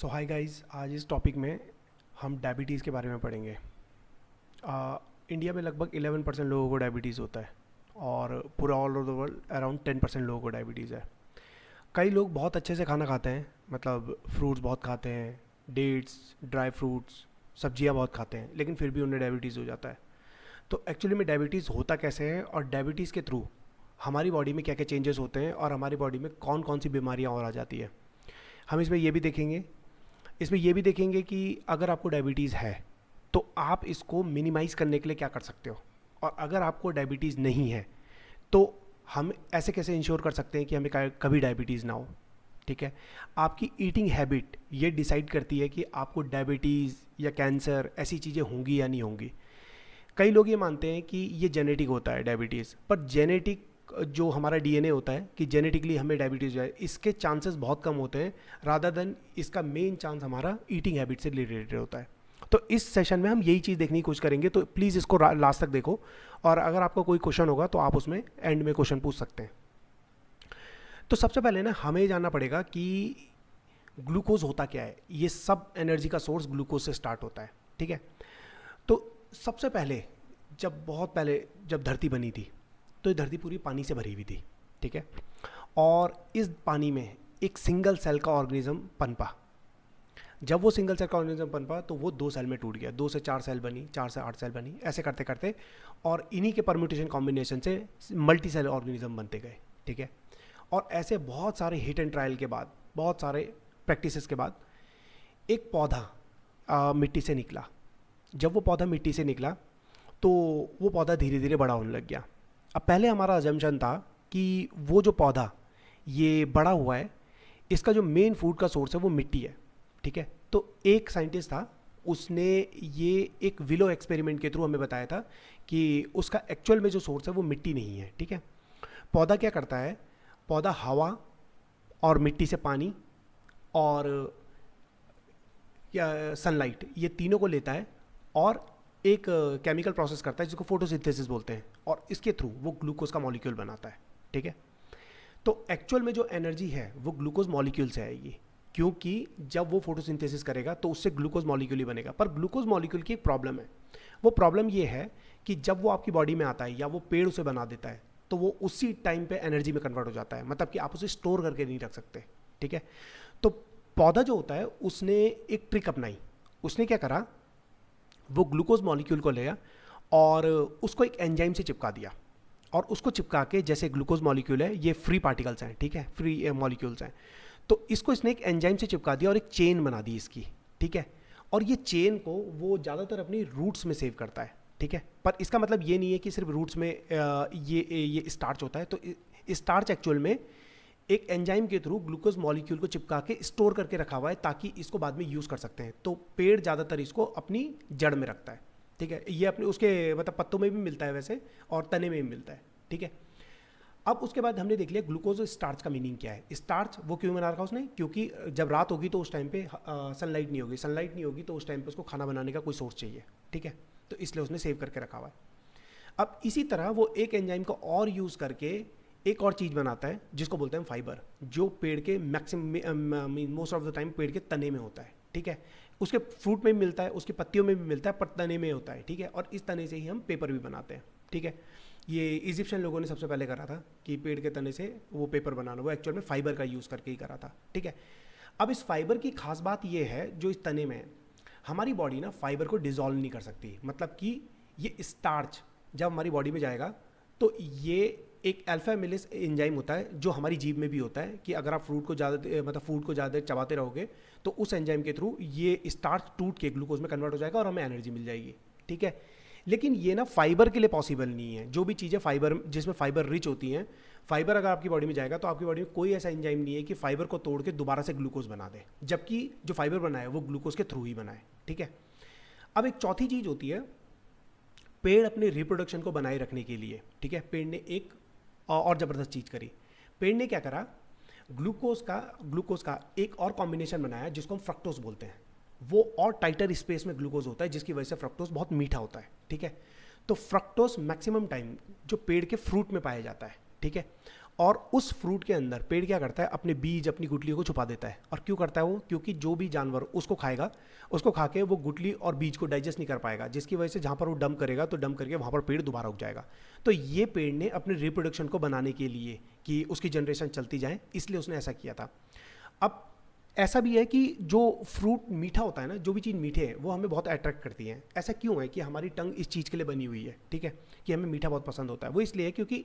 सो hi guys, आज इस topic में हम डायबिटीज़ के बारे में पढ़ेंगे। इंडिया में लगभग 11% लोगों को डायबिटीज़ होता है और पूरा all over the world around 10% लोगों को डायबिटीज़ है। कई लोग बहुत अच्छे से खाना खाते हैं, मतलब फ्रूट्स बहुत खाते हैं, डेट्स, ड्राई फ्रूट्स, सब्जियां बहुत खाते हैं, लेकिन फिर भी उन्हें डायबिटीज़ हो जाता है। तो एक्चुअली में डायबिटीज़ होता कैसे है और डायबिटीज़ के थ्रू हमारी बॉडी में क्या क्या चेंजेस होते हैं और हमारी बॉडी में कौन कौन सी बीमारियाँ और आ जाती है, हम इसमें ये भी देखेंगे कि अगर आपको डायबिटीज़ है तो आप इसको मिनिमाइज़ करने के लिए क्या कर सकते हो, और अगर आपको डायबिटीज़ नहीं है तो हम ऐसे कैसे इंश्योर कर सकते हैं कि हमें कभी डायबिटीज़ ना हो। ठीक है, आपकी ईटिंग हैबिट ये डिसाइड करती है कि आपको डायबिटीज़ या कैंसर ऐसी चीज़ें होंगी या नहीं होंगी। कई लोग ये मानते हैं कि ये जेनेटिक होता है डायबिटीज़, पर जेनेटिक जो हमारा डीएनए होता है कि जेनेटिकली हमें डायबिटीज़ हो जाए, इसके चांसेस बहुत कम होते हैं रादर देन इसका मेन चांस हमारा ईटिंग हैबिट से रिलेटेड होता है। तो इस सेशन में हम यही चीज़ देखने की कोशिश करेंगे, तो प्लीज़ इसको लास्ट तक देखो, और अगर आपका कोई क्वेश्चन होगा तो आप उसमें एंड में क्वेश्चन पूछ सकते हैं। तो सबसे पहले ना हमें जानना पड़ेगा कि ग्लूकोज होता क्या है। ये सब एनर्जी का सोर्स ग्लूकोज से स्टार्ट होता है। ठीक है, तो सबसे पहले बहुत पहले जब धरती बनी थी तो ये धरती पूरी पानी से भरी हुई थी। ठीक है, और इस पानी में एक सिंगल सेल का ऑर्गेनिज्म पनपा। जब वो सिंगल सेल का ऑर्गेनिज्म पनपा तो वो 2 सेल में टूट गया, 2 से 4 सेल बनी, 4 से 8 सेल बनी, ऐसे करते करते और इन्हीं के परम्यूटेशन कॉम्बिनेशन से मल्टी सेल ऑर्गेनिज्म बनते गए। ठीक है, और ऐसे बहुत सारे हिट एंड ट्रायल के बाद, बहुत सारे प्रैक्टिसेस के बाद एक पौधा मिट्टी से निकला। जब वो पौधा मिट्टी से निकला तो वो पौधा धीरे धीरे बड़ा होने लग गया। अब पहले हमारा अजम्पशन था कि वो जो पौधा ये बड़ा हुआ है, इसका जो मेन फूड का सोर्स है वो मिट्टी है। ठीक है, तो एक साइंटिस्ट था, उसने ये एक विलो एक्सपेरिमेंट के थ्रू हमें बताया था कि उसका एक्चुअल में जो सोर्स है वो मिट्टी नहीं है। ठीक है, पौधा क्या करता है, पौधा हवा और मिट्टी से पानी और या सनलाइट, ये तीनों को लेता है और एक केमिकल प्रोसेस करता है जिसको फोटोसिंथेसिस बोलते हैं, और इसके थ्रू वो ग्लूकोज का मॉलिक्यूल बनाता है। ठीक है, तो एक्चुअल में जो एनर्जी है वो ग्लूकोज मॉलिक्यूल से आएगी, क्योंकि जब वो फोटोसिंथेसिस करेगा तो उससे ग्लूकोज मॉलिक्यूल ही बनेगा। पर ग्लूकोज मॉलिक्यूल की एक प्रॉब्लम है। वो प्रॉब्लम ये है कि जब वो आपकी बॉडी में आता है या वो पेड़ उसे बना देता है तो वो उसी टाइम पे एनर्जी में कन्वर्ट हो जाता है, मतलब कि आप उसे स्टोर करके नहीं रख सकते। ठीक है, तो पौधा जो होता है उसने एक ट्रिक अपनाई। उसने क्या करा, वो ग्लूकोज मॉलिक्यूल को लिया और उसको एक एंजाइम से चिपका दिया, और उसको चिपका के, जैसे ग्लूकोज मॉलिक्यूल है ये फ्री पार्टिकल्स हैं, ठीक है, फ्री मॉलिक्यूल्स हैं, तो इसको इसने एक एंजाइम से चिपका दिया और एक चेन बना दी इसकी। ठीक है, और ये चेन को वो ज़्यादातर अपनी रूट्स में सेव करता है। ठीक है, पर इसका मतलब ये नहीं है कि सिर्फ रूट्स में ये स्टार्च होता है। तो स्टार्च एक्चुअल में एक एंजाइम के थ्रू ग्लूकोज मॉलिक्यूल को चिपका के स्टोर करके रखा हुआ है ताकि इसको बाद में यूज़ कर सकते हैं। तो पेड़ ज़्यादातर इसको अपनी जड़ में रखता है। ठीक है, ये अपने उसके मतलब पत्तों में भी मिलता है वैसे, और तने में भी मिलता है। ठीक है, अब उसके बाद हमने देख लिया ग्लूकोज स्टार्च का मीनिंग क्या है। स्टार्च वो क्यों बना रखा उसने, क्योंकि जब रात होगी तो उस टाइम पे सनलाइट नहीं होगी, सनलाइट नहीं होगी तो उस टाइम पे उसको खाना बनाने का कोई सोर्स चाहिए। ठीक है, तो इसलिए उसने सेव करके रखा हुआ है। अब इसी तरह वो एक एंजाइम को और यूज़ करके एक और चीज़ बनाता है जिसको बोलते हैं फाइबर, जो पेड़ के maximum most of the time पेड़ के तने में होता है। ठीक है, उसके फ्रूट में भी मिलता है, उसकी पत्तियों में भी मिलता है, पर तने में होता है। ठीक है, और इस तने से ही हम पेपर भी बनाते हैं। ठीक है, ये इजिप्शियन लोगों ने सबसे पहले करा था कि पेड़ के तने से वो पेपर बनाना, वो एक्चुअल में फाइबर का यूज़ करके ही करा था। ठीक है, अब इस फाइबर की खास बात ये है जो इस तने में है, हमारी बॉडी ना फाइबर को डिजोल्व नहीं कर सकती, मतलब कि ये स्टार्च जब हमारी बॉडी में जाएगा तो ये एक अल्फा एमिलेस एंजाइम होता है जो हमारी जीभ में भी होता है कि अगर आप फ्रूट को ज़्यादा मतलब फूड को ज़्यादा चबाते रहोगे तो उस एंजाइम के थ्रू ये स्टार्च टूट के ग्लूकोज में कन्वर्ट हो जाएगा और हमें एनर्जी मिल जाएगी। ठीक है, लेकिन ये ना फाइबर के लिए पॉसिबल नहीं है। जो भी चीज़ें फाइबर जिसमें फाइबर रिच होती हैं, फाइबर अगर आपकी बॉडी में जाएगा तो आपकी बॉडी में कोई ऐसा एंजाइम नहीं है कि फाइबर को तोड़ के दोबारा से ग्लूकोज बना दे, जबकि जो फाइबर बना है वो ग्लूकोज के थ्रू ही बना है। ठीक है, अब एक चौथी चीज़ होती है, पेड़ अपने रिप्रोडक्शन को बनाए रखने के लिए, ठीक है, पेड़ ने एक और ज़बरदस्त चीज़ करी। पेड़ ने क्या करा, ग्लूकोज का एक और कॉम्बिनेशन बनाया जिसको हम फ्रक्टोज बोलते हैं। वो और टाइटर स्पेस में ग्लूकोज होता है जिसकी वजह से फ्रक्टोज बहुत मीठा होता है। ठीक है, तो फ्रक्टोज मैक्सिमम टाइम जो पेड़ के फ्रूट में पाया जाता है। ठीक है, और उस फ्रूट के अंदर पेड़ क्या करता है, अपने बीज, अपनी गुठलियों को छुपा देता है। और क्यों करता है वो? क्योंकि जो भी जानवर उसको खाएगा, उसको खा के वो गुठली और बीज को डाइजेस्ट नहीं कर पाएगा, जिसकी वजह से जहाँ पर वो डंप करेगा तो डंप करके वहाँ पर पेड़ दोबारा उग जाएगा। तो ये पेड़ ने अपने रिप्रोडक्शन को बनाने के लिए कि उसकी जनरेशन चलती जाए, इसलिए उसने ऐसा किया था। अब ऐसा भी है कि जो फ्रूट मीठा होता है ना, जो भी चीज़ मीठे है वो हमें बहुत अट्रैक्ट करती है। ऐसा क्यों है कि हमारी टंग इस चीज़ के लिए बनी हुई है, ठीक है, कि हमें मीठा बहुत पसंद होता है। वो इसलिए है क्योंकि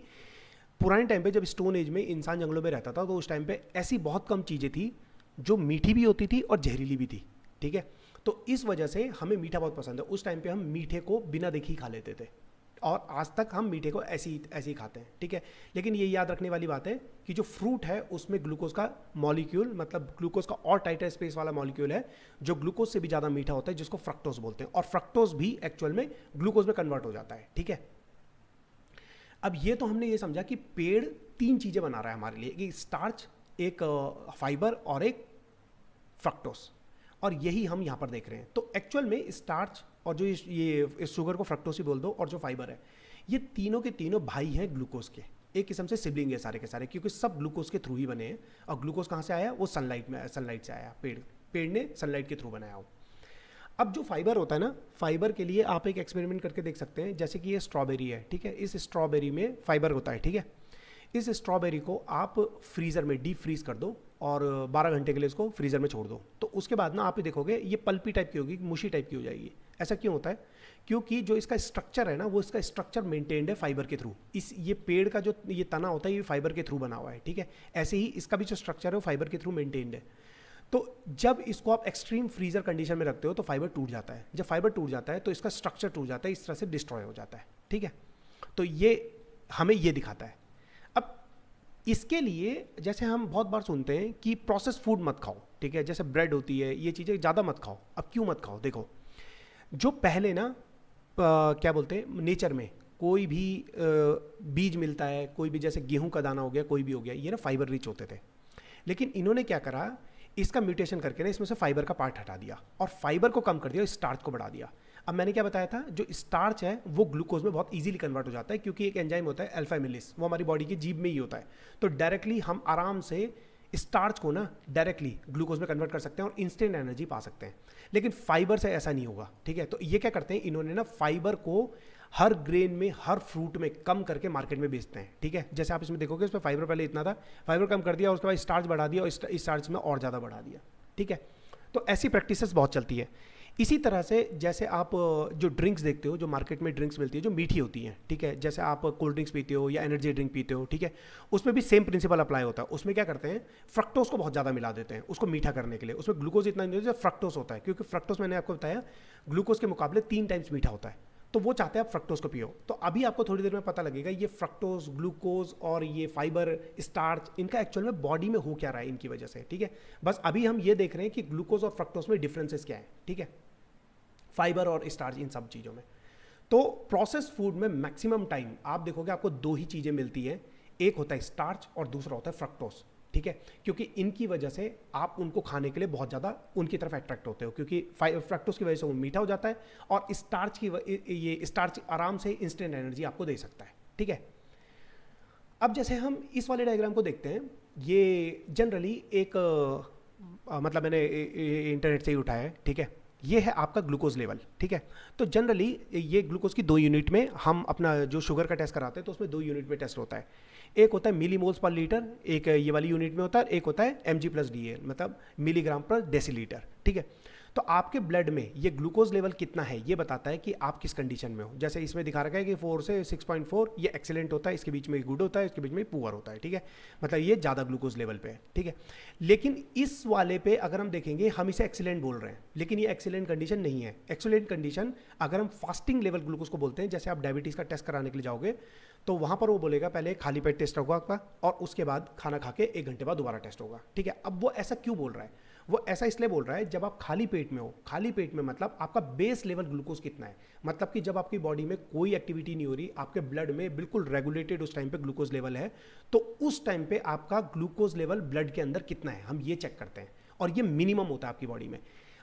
पुराने टाइम पे जब स्टोन एज में इंसान जंगलों में रहता था तो उस टाइम पे ऐसी बहुत कम चीज़ें थी जो मीठी भी होती थी और जहरीली भी थी, ठीक है। तो इस वजह से हमें मीठा बहुत पसंद है। उस टाइम पे हम मीठे को बिना देखे ही खा लेते थे और आज तक हम मीठे को ऐसे ही खाते हैं, ठीक है। लेकिन ये याद रखने वाली बात है कि जो फ्रूट है उसमें ग्लूकोज का मॉलिक्यूल, मतलब ग्लूकोज का और टाइटर स्पेस वाला मॉलिक्यूल है जो ग्लूकोज से भी ज़्यादा मीठा होता है, जिसको फ्रक्टोज बोलते हैं। और फ्रक्टोज भी एक्चुअल में ग्लूकोज में कन्वर्ट हो जाता है, ठीक है। अब ये तो हमने ये समझा कि पेड़ 3 चीज़ें बना रहा है हमारे लिए, एक स्टार्च, एक फाइबर और एक फ्रक्टोज, और यही हम यहाँ पर देख रहे हैं। तो एक्चुअल में स्टार्च और जो ये इस शुगर को फ्रक्टोज ही बोल दो, और जो फाइबर है, ये तीनों के तीनों भाई हैं ग्लूकोज के, एक किस्म से सिबलिंग है सारे के सारे, क्योंकि सब ग्लूकोज के थ्रू ही बने हैं। और ग्लूकोज कहाँ से आया? वो सनलाइट से आया, पेड़ ने सनलाइट के थ्रू बनाया हो। अब जो फाइबर होता है ना, फाइबर के लिए आप एक एक्सपेरिमेंट करके देख सकते हैं। जैसे कि ये स्ट्रॉबेरी है, ठीक है, इस स्ट्रॉबेरी में फाइबर होता है, ठीक है। इस स्ट्रॉबेरी को आप फ्रीज़र में डीप फ्रीज कर दो और 12 घंटे के लिए इसको फ्रीज़र में छोड़ दो, तो उसके बाद ना आप ये देखोगे ये पल्पी टाइप की होगी, मुशी टाइप की हो जाएगी। ऐसा क्यों होता है? क्योंकि जो इसका स्ट्रक्चर है ना, वो इसका स्ट्रक्चर मेंटेन्ड है फाइबर के थ्रू। ये पेड़ का जो ये तना होता है ये फाइबर के थ्रू बना हुआ है, ठीक है। ऐसे ही इसका भी जो स्ट्रक्चर है वो फाइबर के थ्रू मेंटेन्ड है। तो जब इसको आप एक्सट्रीम फ्रीजर कंडीशन में रखते हो तो फाइबर टूट जाता है। जब फाइबर टूट जाता है तो इसका स्ट्रक्चर टूट जाता है, इस तरह से डिस्ट्रॉय हो जाता है, ठीक है। तो ये हमें ये दिखाता है। अब इसके लिए जैसे हम बहुत बार सुनते हैं कि प्रोसेस फूड मत खाओ, ठीक है, जैसे ब्रेड होती है, ये चीज़ें ज़्यादा मत खाओ। अब क्यों मत खाओ? देखो, जो पहले ना क्या बोलते हैं, नेचर में कोई भी बीज मिलता है, कोई भी, जैसे गेहूं का दाना हो गया, कोई भी हो गया, ये ना फाइबर रिच होते थे। लेकिन इन्होंने क्या करा, इसका म्यूटेशन करके ना इसमें से फाइबर का पार्ट हटा दिया और फाइबर को कम कर दिया, स्टार्च को बढ़ा दिया। अब मैंने क्या बताया था, जो स्टार्च है वो ग्लूकोज में बहुत इजीली कन्वर्ट हो जाता है, क्योंकि एक एंजाइम होता है अल्फा एमिलेज, वो हमारी बॉडी की जीभ में ही होता है। तो डायरेक्टली हम आराम से स्टार्च को ना डायरेक्टली ग्लूकोज में कन्वर्ट कर सकते हैं और इंस्टेंट एनर्जी पा सकते हैं। लेकिन फाइबर से ऐसा नहीं होगा, ठीक है। तो ये क्या करते हैं, इन्होंने ना फाइबर को हर ग्रेन में, हर फ्रूट में कम करके मार्केट में बेचते हैं, ठीक है। जैसे आप इसमें देखोगे, इसमें फाइबर पहले इतना था, फाइबर कम कर दिया, उसके बाद स्टार्च बढ़ा दिया और स्टार्च में और ज़्यादा बढ़ा दिया, ठीक है। तो ऐसी प्रैक्टिसेस बहुत चलती है। इसी तरह से जैसे आप जो ड्रिंक्स देखते हो, जो मार्केट में ड्रिंक्स मिलती है जो मीठी होती हैं, ठीक है, जैसे आप कोल्ड ड्रिंक्स पीते हो या एनर्जी ड्रिंक पीते हो, ठीक है, उसमें भी सेम प्रिंसिपल अप्लाई होता है। उसमें क्या करते हैं, फ्रक्टोज को बहुत ज़्यादा मिला देते हैं उसको मीठा करने के लिए। उसमें ग्लूकोज इतना नहीं होता, फ्रक्टोज होता है, क्योंकि फ्रक्टोज मैंने आपको बताया ग्लूकोज के मुकाबले 3 टाइम्स मीठा होता है। तो वो चाहते हैं आप फ्रक्टोज को पियो। तो अभी आपको थोड़ी देर में पता लगेगा ये फ्रक्टोज, ग्लूकोज और ये फाइबर, स्टार्च, इनका एक्चुअल में बॉडी में हो क्या रहा है इनकी वजह से, ठीक है। बस अभी हम ये देख रहे हैं कि ग्लूकोज और फ्रक्टोज में डिफरेंसेस क्या है, ठीक है, फाइबर और स्टार्च, इन सब चीज़ों में। तो प्रोसेस फूड में मैक्सिमम टाइम आप देखोगे आपको 2 ही चीज़ें मिलती हैं, एक होता है स्टार्च और दूसरा होता है फ्रक्टोज, ठीक है। क्योंकि इनकी वजह से आप उनको खाने के लिए बहुत ज़्यादा उनकी तरफ अट्रैक्ट होते हो, क्योंकि फ्रक्टोज की वजह से वो मीठा हो जाता है और स्टार्च ये स्टार्च आराम से इंस्टेंट एनर्जी आपको दे सकता है, ठीक है। अब जैसे हम इस वाले डायग्राम को देखते हैं, ये जनरली एक मतलब मैंने इंटरनेट से ही उठाया है, ठीक है। ये है आपका ग्लूकोज लेवल, ठीक है। तो जनरली ये ग्लूकोज की 2 यूनिट में हम अपना जो शुगर का टेस्ट कराते हैं तो उसमें 2 यूनिट में टेस्ट होता है। एक होता है मिलीमोल्स पर लीटर, एक ये वाली यूनिट में होता है, एक होता है mg+dA, मतलब मिलीग्राम पर डेसीलीटर, ठीक है। तो आपके ब्लड में ये ग्लूकोज लेवल कितना है ये बताता है कि आप किस कंडीशन में हो। जैसे इसमें दिखा रखा है कि 4 से 6.4 ये एक्सीलेंट होता है, इसके बीच में गुड होता है, इसके बीच में पुअर होता है, ठीक है, मतलब ये ज़्यादा ग्लूकोज लेवल पे है, ठीक है। लेकिन इस वाले पे अगर हम देखेंगे, हम इसे एक्सीलेंट बोल रहे हैं, लेकिन ये एक्सीलेंट कंडीशन नहीं है। एक्सीलेंट कंडीशन अगर हम फास्टिंग लेवल ग्लूकोज को बोलते हैं। जैसे आप डायबिटीज़ का टेस्ट कराने के लिए जाओगे तो वहाँ पर वो बोलेगा पहले खाली पेट टेस्ट होगा आपका और उसके बाद खाना खा के 1 घंटे बाद दोबारा टेस्ट होगा, ठीक है। अब वो ऐसा क्यों बोल रहा है? वो ऐसा इसलिए बोल रहा है, जब आप खाली पेट में हो, खाली पेट में मतलब आपका बेस लेवल ग्लूकोज कितना है, मतलब कि जब आपकी बॉडी में कोई एक्टिविटी नहीं हो रही, आपके ब्लड में बिल्कुल रेगुलेटेड उस टाइम पे ग्लूकोज लेवल है, तो उस टाइम पे आपका ग्लूकोज लेवल ब्लड के अंदर कितना है हम ये चेक करते हैं और ये मिनिमम होता है आपकी बॉडी में।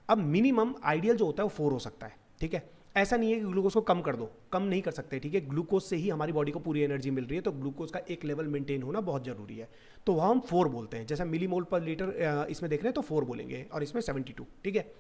अब मिनिमम आइडियल जो होता है वो 4 हो सकता है, ठीक है। ऐसा नहीं है कि ग्लूकोज को कम कर दो, कम नहीं कर सकते, ठीक है। ग्लूकोज से ही हमारी बॉडी को पूरी एनर्जी मिल रही है, तो ग्लूकोज का एक लेवल मेंटेन होना बहुत जरूरी है। तो वहाँ हम 4 बोलते हैं, जैसा मिलीमोल पर लीटर इसमें देख रहे हैं तो 4 बोलेंगे, और इसमें 72, ठीक है।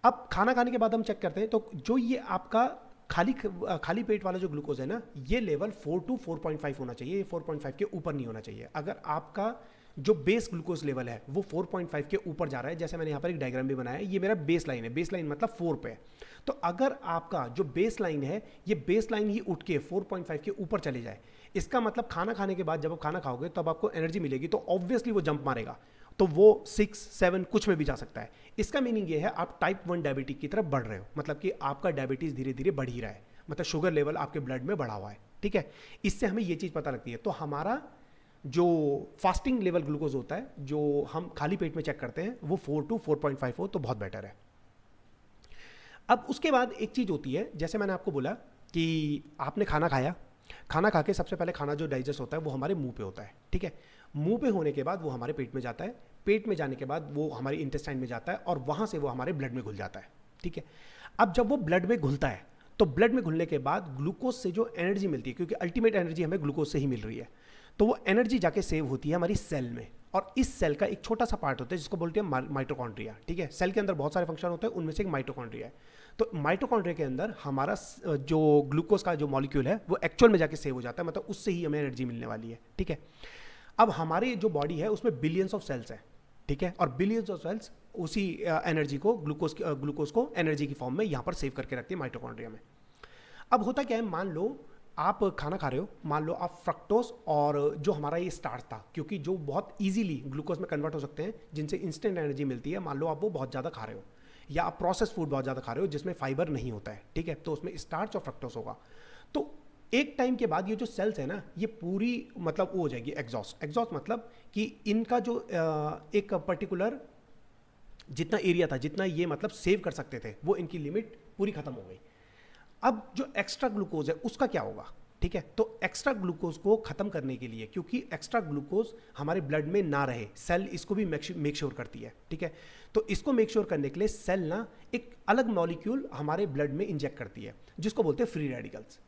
अब खाना खाने के बाद हम चेक करते हैं, तो जो ये आपका खाली पेट वाला जो ग्लूकोज है ना, ये लेवल 4 to 4.5 होना चाहिए, ये 4.5 के ऊपर नहीं होना चाहिए। अगर आपका जो बेस ग्लूकोज लेवल है वो 4.5 के ऊपर जा रहा है, जैसे मैंने यहाँ पर एक डायग्राम भी बनाया है, ये मेरा बेस लाइन है, बेस लाइन मतलब 4 पे है। तो अगर आपका जो बेस लाइन है, ये बेस लाइन ही उठ के 4.5 के ऊपर चले जाए, इसका मतलब खाना खाने के बाद जब आप खाना खाओगे तब आपको एनर्जी मिलेगी, तो ऑब्वियसली वो जंप मारेगा, तो वो 6, 7 कुछ में भी जा सकता है। इसका मीनिंग ये है आप टाइप 1 डायबिटीज की तरफ बढ़ रहे हो, मतलब कि आपका डायबिटीज धीरे धीरे बढ़ ही रहा है, मतलब शुगर लेवल आपके ब्लड में बढ़ा हुआ है, ठीक है। इससे हमें ये चीज़ पता लगती है। तो हमारा जो फास्टिंग लेवल ग्लूकोज होता है, जो हम खाली पेट में चेक करते हैं, वो 4 to 4.5 हो तो बहुत बेटर है। अब उसके बाद एक चीज़ होती है, जैसे मैंने आपको बोला कि आपने खाना खाया, खाना खा के सबसे पहले खाना जो डाइजेस्ट होता है वो हमारे मुंह पे होता है, ठीक है। मुंह पे होने के बाद वो हमारे पेट में जाता है, पेट में जाने के बाद वो हमारी इंटेस्टाइन में जाता है, और वहाँ से वो हमारे ब्लड में घुल जाता है, ठीक है। अब जब वो ब्लड में घुलता है, तो ब्लड में घुलने के बाद ग्लूकोज से जो एनर्जी मिलती है, क्योंकि अल्टीमेट एनर्जी हमें ग्लूकोज से ही मिल रही है, तो वो एनर्जी जाके सेव होती है हमारी सेल में, और इस सेल का एक छोटा सा पार्ट होता है जिसको बोलते हैं माइटोकॉन्ड्रिया, ठीक है। सेल के अंदर बहुत सारे फंक्शन होते हैं, उनमें से एक माइटोकॉन्ड्रिया है। तो माइटोकॉन्ड्रिया के अंदर हमारा जो ग्लूकोज का जो मॉलिक्यूल है वो एक्चुअल में जाके सेव हो जाता है, मतलब उससे ही हमें एनर्जी मिलने वाली है, ठीक है। अब हमारी जो बॉडी है उसमें बिलियंस ऑफ सेल्स है, ठीक है, और बिलियंस ऑफ सेल्स उसी एनर्जी को ग्लूकोज को एनर्जी की फॉर्म में यहाँ पर सेव करके रखती है माइटोकॉन्ड्रिया में। अब होता क्या है, मान लो आप खाना खा रहे हो, मान लो आप फ्रक्टोज और जो हमारा ये स्टार्च था, क्योंकि जो बहुत इजीली ग्लूकोज में कन्वर्ट हो सकते हैं, जिनसे इंस्टेंट एनर्जी मिलती है, मान लो आप वो बहुत ज़्यादा खा रहे हो, या आप प्रोसेस फूड बहुत ज़्यादा खा रहे हो जिसमें फाइबर नहीं होता है, ठीक है, तो उसमें स्टार्च और फ्रक्टोज होगा। तो एक टाइम के बाद ये जो सेल्स है ना, ये पूरी मतलब वो हो जाएगी एग्जॉस्ट। एग्जॉस्ट मतलब कि इनका जो एक पर्टिकुलर जितना एरिया था, जितना ये मतलब सेव कर सकते थे, वो इनकी लिमिट पूरी खत्म हो गई। अब जो एक्स्ट्रा ग्लूकोज है उसका क्या होगा, ठीक है। तो एक्स्ट्रा ग्लूकोज को खत्म करने के लिए, क्योंकि एक्स्ट्रा ग्लूकोज हमारे ब्लड में ना रहे, सेल इसको भी मेक श्योर करती है, ठीक है। तो इसको मेक श्योर करने के लिए सेल ना एक अलग मॉलिक्यूल हमारे ब्लड में इंजेक्ट करती है, जिसको बोलते हैं फ्री रेडिकल्स।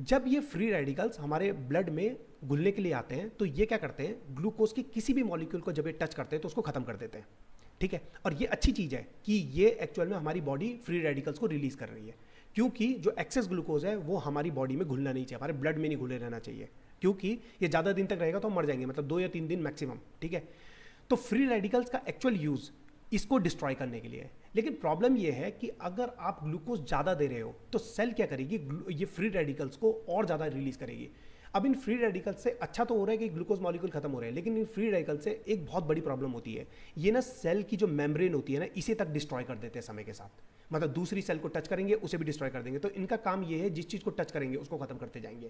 जब ये फ्री रेडिकल्स हमारे ब्लड में घुलने के लिए आते हैं, तो ये क्या करते हैं, ग्लूकोज की किसी भी मॉलिक्यूल को जब ये टच करते हैं तो उसको खत्म कर देते हैं, ठीक है। और ये अच्छी चीज़ है कि ये एक्चुअल में हमारी बॉडी फ्री रेडिकल्स को रिलीज कर रही है, क्योंकि जो एक्सेस ग्लूकोज है वो हमारी बॉडी में घुलना नहीं चाहिए, हमारे ब्लड में नहीं घुले रहना चाहिए, क्योंकि ये ज़्यादा दिन तक रहेगा तो हम मर जाएंगे, मतलब 2 या 3 दिन मैक्सिमम, ठीक है। तो फ्री रेडिकल्स का एक्चुअल यूज़ इसको डिस्ट्रॉय करने के लिए है। लेकिन प्रॉब्लम ये है कि अगर आप ग्लूकोज ज़्यादा दे रहे हो तो सेल क्या करेगी, ये फ्री रेडिकल्स को और ज़्यादा रिलीज करेगी। अब इन फ्री रेडिकल्स से अच्छा तो हो रहा है कि ग्लूकोज मॉलिक्यूल खत्म हो रहे हैं, लेकिन इन फ्री रेडिकल से एक बहुत बड़ी प्रॉब्लम होती है, ये ना सेल की जो मेम्ब्रेन होती है ना, इसे तक डिस्ट्रॉय कर देते हैं समय के साथ, मतलब दूसरी सेल को टच करेंगे उसे भी डिस्ट्रॉय कर देंगे। तो इनका काम ये है, जिस चीज़ को टच करेंगे उसको खत्म करते जाएंगे।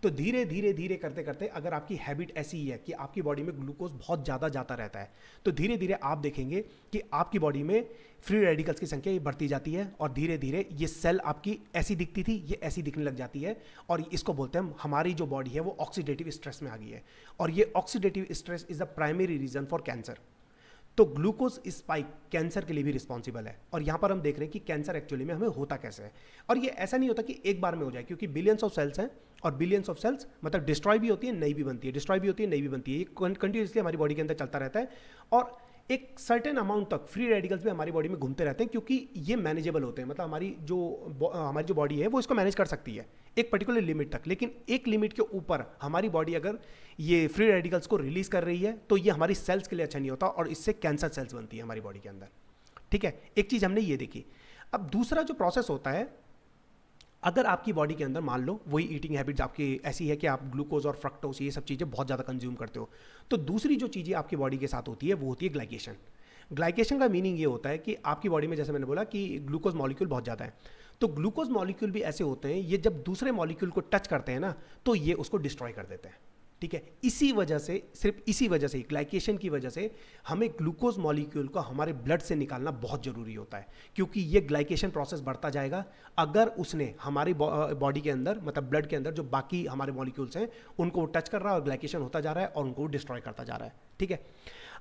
तो धीरे धीरे धीरे करते करते अगर आपकी हैबिट ऐसी ही है कि आपकी बॉडी में ग्लूकोज बहुत ज़्यादा जाता रहता है, तो धीरे धीरे आप देखेंगे कि आपकी बॉडी में फ्री रेडिकल्स की संख्या ये बढ़ती जाती है, और धीरे धीरे ये सेल आपकी ऐसी दिखती थी ये ऐसी दिखने लग जाती है, और इसको बोलते हैं हमारी जो बॉडी है वो ऑक्सीडेटिव स्ट्रेस में आ गई है, और ये oxidative stress is the primary reason for cancer. तो ग्लूकोज स्पाइक कैंसर के लिए भी रिस्पॉन्सिबल है, और यहाँ पर हम देख रहे हैं कि कैंसर एक्चुअली में हमें होता कैसे है। और ये ऐसा नहीं होता कि एक बार में हो जाए, क्योंकि बिलियंस ऑफ सेल्स हैं, और बिलियंस ऑफ सेल्स मतलब डिस्ट्रॉय भी होती है नई भी बनती है, डिस्ट्रॉय भी होती है नई भी बनती है, ये कंटिन्यूसली हमारी बॉडी के अंदर चलता रहता है, और एक सर्टेन अमाउंट तक फ्री रेडिकल्स भी हमारी बॉडी में घूमते रहते हैं, क्योंकि ये मैनेजेबल होते हैं, मतलब हमारी जो बॉडी है वो इसको मैनेज कर सकती है एक पर्टिकुलर लिमिट तक। लेकिन एक लिमिट के ऊपर हमारी बॉडी अगर ये फ्री रेडिकल्स को रिलीज कर रही है तो ये हमारी सेल्स के लिए अच्छा नहीं होता, और इससे कैंसर सेल्स बनती है हमारी बॉडी के अंदर, ठीक है। एक चीज़ हमने ये देखी। अब दूसरा जो प्रोसेस होता है, अगर आपकी बॉडी के अंदर मान लो वही ईटिंग हैबिट्स आपकी ऐसी है कि आप ग्लूकोज और फ्रक्टोज ये सब चीज़ें बहुत ज़्यादा कंज्यूम करते हो, तो दूसरी जो चीज़ें आपकी बॉडी के साथ होती है वो होती है ग्लाइकेशन। ग्लाइकेशन का मीनिंग ये होता है कि आपकी बॉडी में, जैसे मैंने बोला कि ग्लूकोज मॉलिक्यूल बहुत ज़्यादा है, तो ग्लूकोज मॉलिक्यूल भी ऐसे होते हैं, ये जब दूसरे मॉलिक्यूल को टच करते हैं ना तो ये उसको डिस्ट्रॉय कर देते हैं, ठीक है। इसी वजह से, सिर्फ इसी वजह से, ग्लाइकेशन की वजह से हमें ग्लूकोज मॉलिक्यूल को हमारे ब्लड से निकालना बहुत ज़रूरी होता है, क्योंकि ये ग्लाइकेशन प्रोसेस बढ़ता जाएगा अगर उसने हमारी बॉडी के अंदर, मतलब ब्लड के अंदर जो बाकी हमारे मॉलिक्यूल्स हैं उनको टच कर रहा है, और ग्लाइकेशन होता जा रहा है और उनको डिस्ट्रॉय करता जा रहा है, ठीक है।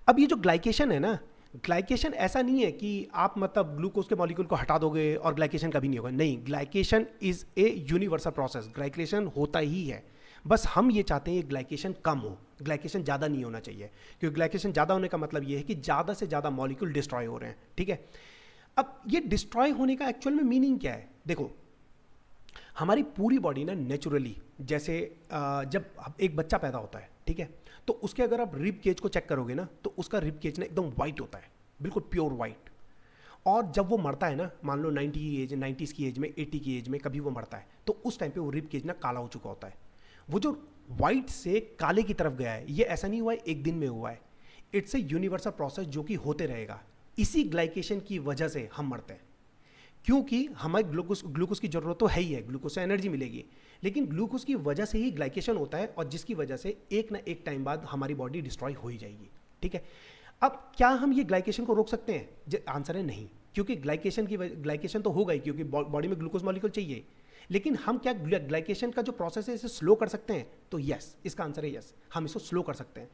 अब ये जो ग्लाइकेशन है ना, ग्लाइकेशन ऐसा नहीं है कि आप मतलब ग्लूकोज के मॉलिक्यूल को हटा दोगे और ग्लाइकेशन कभी नहीं होगा, नहीं, glycation is a universal process, glycation होता ही है, बस हम ये चाहते हैं ग्लाइकेशन कम हो, ग्लाइकेशन ज़्यादा नहीं होना चाहिए, क्योंकि ग्लाइकेशन ज़्यादा होने का मतलब ये है कि ज़्यादा से ज़्यादा मॉलिक्यूल डिस्ट्रॉय हो रहे हैं, ठीक है। अब ये डिस्ट्रॉय होने का एक्चुअल में मीनिंग क्या है? देखो, हमारी पूरी बॉडी ना नेचुरली, जैसे जब एक बच्चा पैदा होता है, ठीक है, तो उसके अगर आप रिब केज को चेक करोगे ना, तो उसका रिब केज ना एकदम वाइट होता है, बिल्कुल प्योर वाइट। और जब वो मरता है ना, मान लो 90s की एज में, 80 की एज में कभी वो मरता है, तो उस टाइम पे वो रिब केज ना काला हो चुका होता है। वो जो वाइट से काले की तरफ गया है, ये ऐसा नहीं हुआ है एक दिन में हुआ है, इट्स ए यूनिवर्सल प्रोसेस जो कि होते रहेगा। इसी ग्लाइकेशन की वजह से हम मरते हैं, क्योंकि हमें ग्लूकोज की जरूरत तो है ही है, ग्लूकोज से एनर्जी मिलेगी, लेकिन ग्लूकोज की वजह से ही ग्लाइकेशन होता है, और जिसकी वजह से एक ना एक टाइम बाद हमारी बॉडी डिस्ट्रॉय हो ही जाएगी, ठीक है। अब क्या हम ये ग्लाइकेशन को रोक सकते हैं? आंसर है नहीं, क्योंकि ग्लाइकेशन तो होगा ही, क्योंकि बॉडी में ग्लूकोज मॉलिक्यूल चाहिए, लेकिन हम क्या ग्लाइकेशन का जो प्रोसेस है इसे स्लो कर सकते हैं? तो यस, इसका आंसर है यस, हम इसको स्लो कर सकते हैं।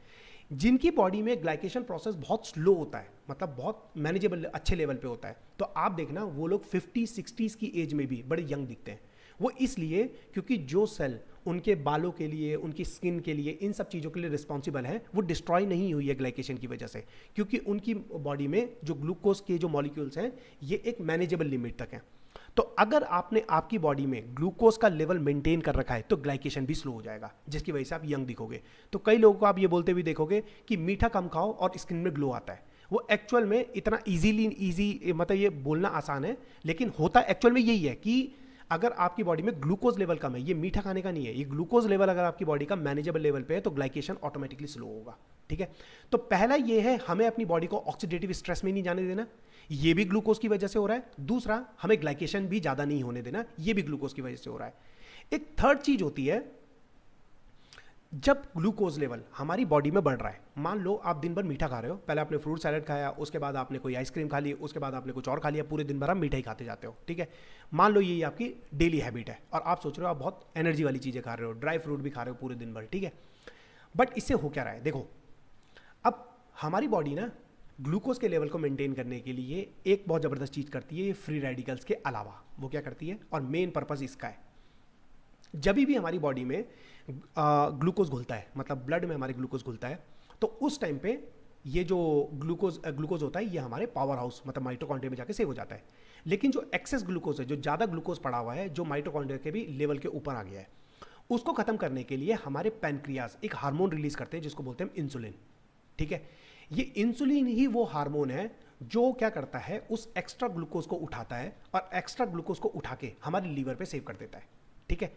जिनकी बॉडी में ग्लाइकेशन प्रोसेस बहुत स्लो होता है, मतलब बहुत मैनेजेबल अच्छे लेवल पे होता है, तो आप देखना वो लोग 50-60s की एज में भी बड़े यंग दिखते हैं। वो इसलिए क्योंकि जो सेल उनके बालों के लिए, उनकी स्किन के लिए, इन सब चीज़ों के लिए रिस्पॉन्सिबल है, वो डिस्ट्रॉय नहीं हुई है ग्लाइकेशन की वजह से, क्योंकि उनकी बॉडी में जो ग्लूकोज के जो मॉलिक्यूल्स हैं ये एक मैनेजेबल लिमिट तक हैं। तो अगर आपने आपकी बॉडी में ग्लूकोज का लेवल मेंटेन कर रखा है तो ग्लाइकेशन भी स्लो हो जाएगा, जिसकी वजह से आप यंग दिखोगे। तो कई लोगों को आप ये बोलते हुए देखोगे कि मीठा कम खाओ और स्किन में ग्लो आता है, वो एक्चुअल में इतना इजी मतलब ये बोलना आसान है, लेकिन होता एक्चुअल में यही है कि अगर आपकी बॉडी में ग्लूकोज लेवल कम है, ये मीठा खाने का नहीं है, ये ग्लूकोज लेवल अगर आपकी बॉडी का मैनेजेबल लेवल पे है तो ग्लाइकेशन ऑटोमेटिकली स्लो होगा, ठीक है। तो पहला ये है, हमें अपनी बॉडी को ऑक्सीडेटिव स्ट्रेस में नहीं जाने देना, ये भी ग्लूकोज की वजह से हो रहा है। दूसरा, हमें ग्लाइकेशन भी ज़्यादा नहीं होने देना, ये भी ग्लूकोज की वजह से हो रहा है। एक थर्ड चीज होती है, जब ग्लूकोज लेवल हमारी बॉडी में बढ़ रहा है, मान लो आप दिन भर मीठा खा रहे हो, पहले आपने फ्रूट सैलेड खाया, उसके बाद आपने कोई आइसक्रीम खा ली, उसके बाद आपने कुछ और खा लिया, पूरे दिन भर आप मीठा ही खाते जाते हो, ठीक है। मान लो ये आपकी डेली हैबिट है और आप सोच रहे हो आप बहुत एनर्जी वाली चीज़ें खा रहे हो, ड्राई फ्रूट भी खा रहे हो पूरे दिन भर, ठीक है। बट इससे हो क्या रहा है? देखो, अब हमारी बॉडी ना ग्लूकोज के लेवल को मेंटेन करने के लिए एक बहुत ज़बरदस्त चीज़ करती है, फ्री रेडिकल्स के अलावा वो क्या करती है, और मेन पर्पस इसका है, जब भी हमारी बॉडी में ग्लूकोज घुलता है, मतलब ब्लड में हमारे ग्लूकोज घुलता है, तो उस टाइम पे ये जो ग्लूकोज होता है ये हमारे पावर हाउस मतलब माइटोकॉन्ड्रिया में जाके सेव हो जाता है। लेकिन जो एक्सेस ग्लूकोज है, जो ज़्यादा ग्लूकोज पड़ा हुआ है, जो माइटोकॉन्ड्रिया के भी लेवल के ऊपर आ गया है, उसको खत्म करने के लिए हमारे पैनक्रियाज एक हार्मोन रिलीज करते हैं जिसको बोलते हैं इंसुलिन, ठीक है। ये इंसुलिन ही वो हार्मोन है जो क्या करता है, उस एक्स्ट्रा ग्लूकोज को उठाता है और एक्स्ट्रा ग्लूकोज को उठा के हमारे लीवर पे सेव कर देता है, ठीक है।